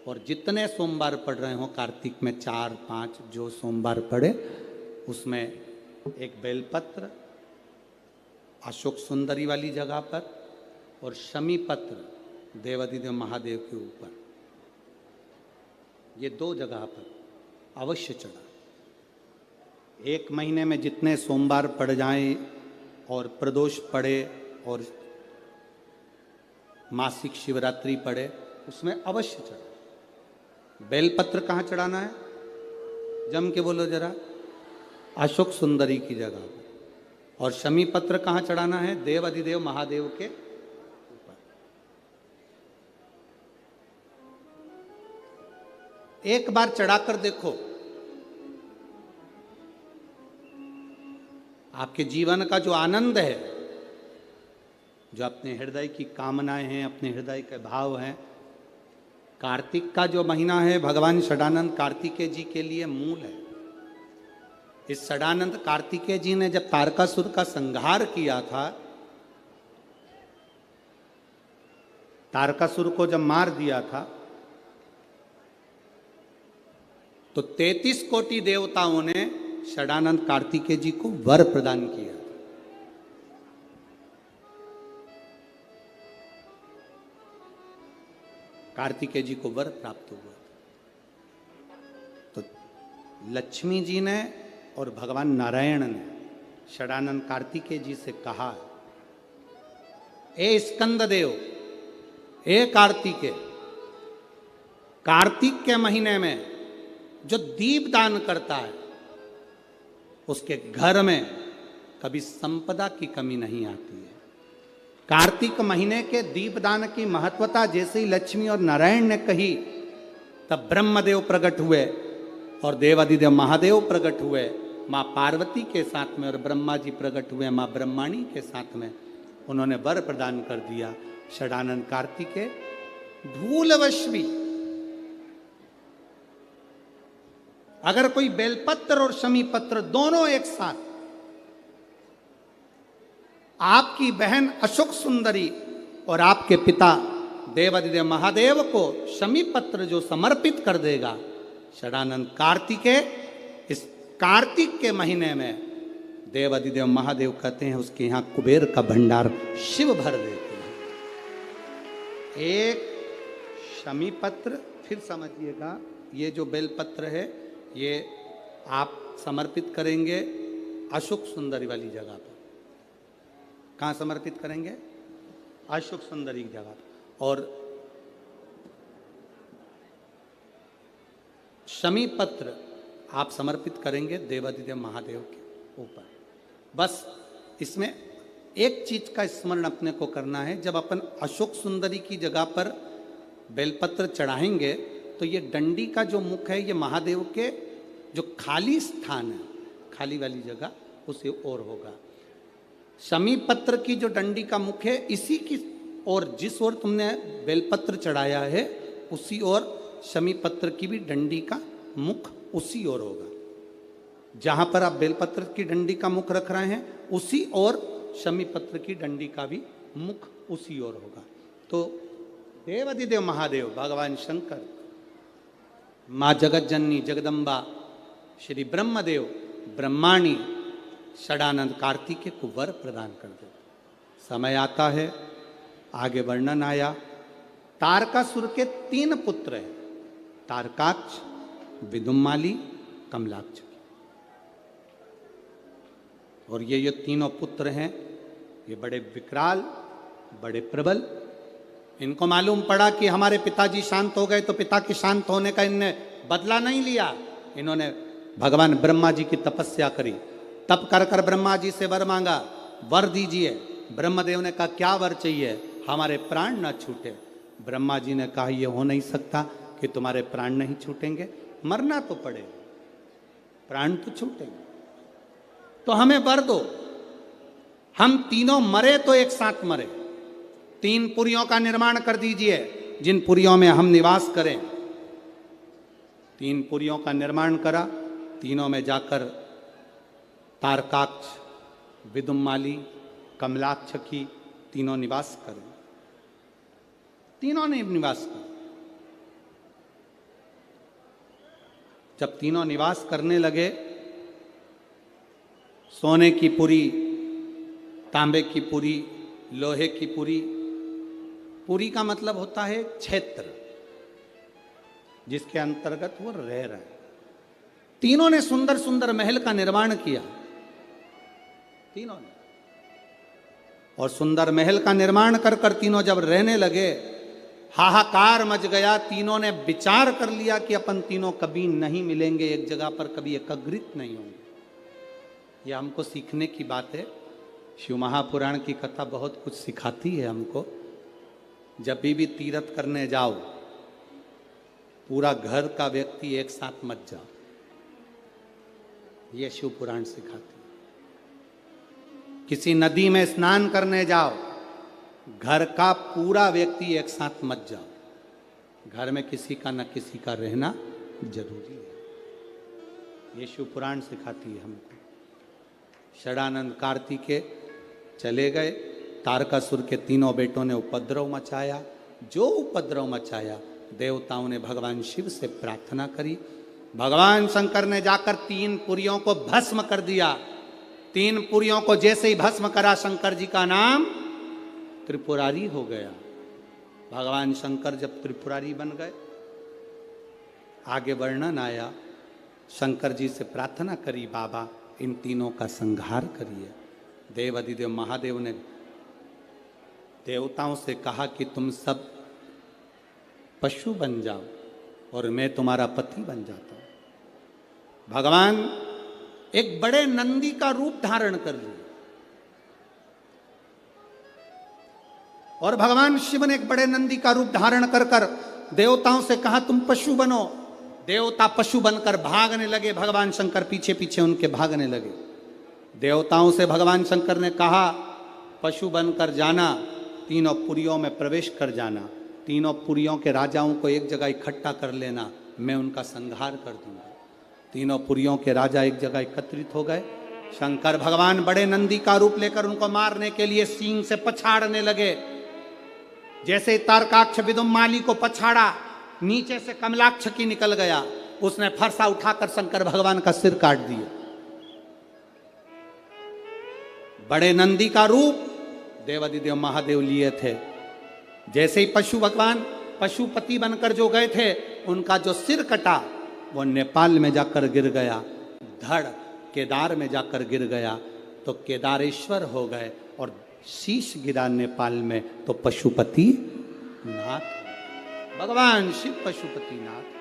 और जितने सोमवार पड़ रहे हो कार्तिक में 4-5 जो सोमवार पड़े, उसमें एक बेलपत्र अशोक सुंदरी वाली जगह पर और शमी पत्र देवादिदेव महादेव के ऊपर, ये 2 जगह पर अवश्य चढ़ा। 1 महीने में जितने सोमवार पड़ जाएं और प्रदोष पड़े और मासिक शिवरात्रि पड़े, उसमें अवश्य चढ़ा। बेलपत्र कहाँ चढ़ाना है? जम के बोलो जरा। अशोक सुंदरी की जगह पर। और शमी पत्र कहाँ चढ़ाना है? देवादिदेव महादेव के ऊपर। एक बार चढ़ाकर देखो, आपके जीवन का जो आनंद है, जो अपने हृदय की कामनाएं हैं, अपने हृदय के भाव हैं, कार्तिक का जो महीना है भगवान षडानंद कार्तिकेय जी के लिए मूल है। इस षडानंद कार्तिकेय जी ने जब तारकासुर का संहार किया था, तारकासुर को जब मार दिया था, तो 33 कोटि देवताओं ने षडानंद कार्तिकेय जी को वर प्रदान किया। कार्तिकेय जी को वर प्राप्त हुआ। तो लक्ष्मी जी ने और भगवान नारायण ने षडानंद कार्तिकेय जी से कहा, ए स्कंद देव, ए कार्तिकेय, कार्तिक के महीने में जो दीप दान करता है उसके घर में कभी संपदा की कमी नहीं आती है। कार्तिक महीने के दीपदान की महत्वता जैसे ही लक्ष्मी और नारायण ने कही, तब ब्रह्मदेव प्रकट हुए और देवादिदेव महादेव प्रकट हुए माँ पार्वती के साथ में, और ब्रह्मा जी प्रकट हुए माँ ब्रह्माणी के साथ में। उन्होंने वर प्रदान कर दिया। षडानंद कार्तिकेय भूलवश भी अगर कोई बेलपत्र और शमी पत्र दोनों एक साथ आपकी बहन अशोक सुंदरी और आपके पिता देवादिदेव महादेव को शमी पत्र जो समर्पित कर देगा, षडानंद कार्तिकेय, इस कार्तिक के महीने में देव अधिदेव महादेव कहते हैं उसके यहाँ कुबेर का भंडार शिव भर देते हैं। एक शमी पत्र, फिर समझिएगा, ये जो बेलपत्र है ये आप समर्पित करेंगे अशोक सुंदरी वाली जगह पर। कहाँ समर्पित करेंगे? अशोक सुंदरी की जगह पर। और शमी पत्र आप समर्पित करेंगे देवाधिदेव महादेव के ऊपर। बस इसमें एक चीज का स्मरण अपने को करना है, जब अपन अशोक सुंदरी की जगह पर बेलपत्र चढ़ाएंगे तो ये डंडी का जो मुख है ये महादेव के जो खाली स्थान है, खाली वाली जगह, उसे ओर होगा। शमी पत्र की जो डंडी का मुख है इसी की ओर, जिस ओर तुमने बेलपत्र चढ़ाया है उसी ओर शमी पत्र की भी डंडी का मुख उसी ओर होगा। जहां पर आप बेलपत्र की डंडी का मुख रख रहे हैं उसी ओर शमी पत्र की डंडी का भी मुख उसी ओर होगा। तो देवाधिदेव महादेव भगवान शंकर, माँ जगत जननी जगदम्बा, श्री ब्रह्मदेव ब्रह्माणी षडानंद कार्तिकेय को वर प्रदान कर देते। समय आता है, आगे वर्णन आया, तारकासुर के 3 पुत्र हैं, तारकाक्ष, विदुम्माली, कमलाक्ष। और ये तीनों पुत्र हैं, ये बड़े विकराल, बड़े प्रबल। इनको मालूम पड़ा कि हमारे पिताजी शांत हो गए तो पिता के शांत होने का इनने बदला नहीं लिया। इन्होंने भगवान ब्रह्मा जी की तपस्या करी, तप कर कर ब्रह्मा जी से वर मांगा, वर दीजिए। ब्रह्मदेव ने कहा क्या वर चाहिए? हमारे प्राण ना छूटे। ब्रह्मा जी ने कहा यह हो नहीं सकता कि तुम्हारे प्राण नहीं छूटेंगे, मरना तो पड़ेगा, प्राण तो छूटेंगे, तो हमें वर दो। हम तीनों मरे तो एक साथ मरे। 3 पुरियों का निर्माण कर दीजिए जिन पुरियों में हम निवास करें। 3 पुरियों का निर्माण करा, तीनों में जाकर तारकाक्ष, विदुम्माली, कमलाक्ष की तीनों निवास करें। तीनों ने निवास किया। जब तीनों निवास करने लगे, सोने की पुरी, तांबे की पुरी, लोहे की पुरी। पुरी का मतलब होता है क्षेत्र जिसके अंतर्गत वो रह रहे हैं। तीनों ने सुंदर सुंदर महल का निर्माण किया, तीनों ने। और सुंदर महल का निर्माण कर कर तीनों जब रहने लगे, हाहाकार मच गया। तीनों ने विचार कर लिया कि अपन तीनों कभी नहीं मिलेंगे एक जगह पर, कभी एकत्रित नहीं होंगे। यह हमको सीखने की बात है। शिव महापुराण की कथा बहुत कुछ सिखाती है हमको। जब भी तीर्थ करने जाओ, पूरा घर का व्यक्ति एक साथ मत जाओ, ये शिव पुराण सिखाती है। किसी नदी में स्नान करने जाओ, घर का पूरा व्यक्ति एक साथ मत जाओ, घर में किसी का न किसी का रहना जरूरी है। ये शिव पुराण सिखाती है हमको। षडानंद कार्तिकेय चले गए, तारकासुर के तीनों बेटों ने उपद्रव मचाया। जो उपद्रव मचाया, देवताओं ने भगवान शिव से प्रार्थना करी। भगवान शंकर ने जाकर 3 पुरियों को भस्म कर दिया। 3 पुरियों को जैसे ही भस्म करा, शंकर जी का नाम त्रिपुरारी हो गया। भगवान शंकर जब त्रिपुरारी बन गए, आगे वर्णन आया, शंकर जी से प्रार्थना करी, बाबा इन तीनों का संहार करिए। देव अधिदेव महादेव ने देवताओं से कहा कि तुम सब पशु बन जाओ और मैं तुम्हारा पति बन जाता हूं। भगवान एक बड़े नंदी का रूप धारण कर लिए और भगवान शिव ने एक बड़े नंदी का रूप धारण कर कर देवताओं से कहा तुम पशु बनो। देवता पशु बनकर भागने लगे, भगवान शंकर पीछे पीछे उनके भागने लगे। देवताओं से भगवान शंकर ने कहा पशु बनकर जाना, तीनों पुरियों में प्रवेश कर जाना, तीनों पुरियों के राजाओं को एक जगह इकट्ठा कर लेना, मैं उनका संहार कर दूंगा। तीनों पुरियों के राजा एक जगह एकत्रित हो गए। शंकर भगवान बड़े नंदी का रूप लेकर उनको मारने के लिए सींग से पछाड़ने लगे। जैसे तारकाक्ष विदुम्माली को पछाड़ा, नीचे से कमलाक्ष की निकल गया। उसने फरसा उठाकर शंकर भगवान का सिर काट दिया। बड़े नंदी का रूप देवादिदेव महादेव लिए थे। जैसे ही पशु भगवान पशुपति बनकर जो गए थे, उनका जो सिर कटा वो नेपाल में जाकर गिर गया, धड़ केदार में जाकर गिर गया तो केदारेश्वर हो गए, और शीश गिरा नेपाल में तो पशुपति नाथ, भगवान शिव पशुपति नाथ।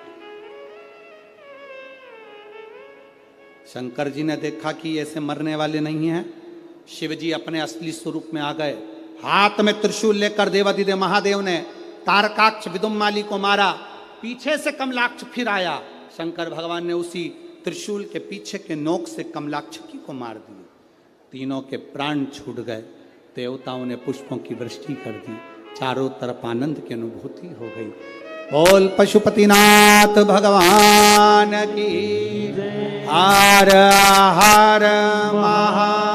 शंकर जी ने देखा कि ऐसे मरने वाले नहीं हैं। शिव जी अपने असली स्वरूप में आ गए। हाथ में त्रिशूल लेकर देवादिदेव महादेव ने तारकाक्ष विदुम्माली को मारा। पीछे से कमलाक्ष फिर आया। शंकर भगवान ने उसी त्रिशूल के पीछे के नोक से कमलाक्षकी को मार दिया। तीनों के प्राण छूट गए। देवताओं ने पुष्पों की वृष्टि कर दी। चारों तरफ आनंद की अनुभूति हो गई। बोल पशुपतिनाथ भगवान की। हर हर महा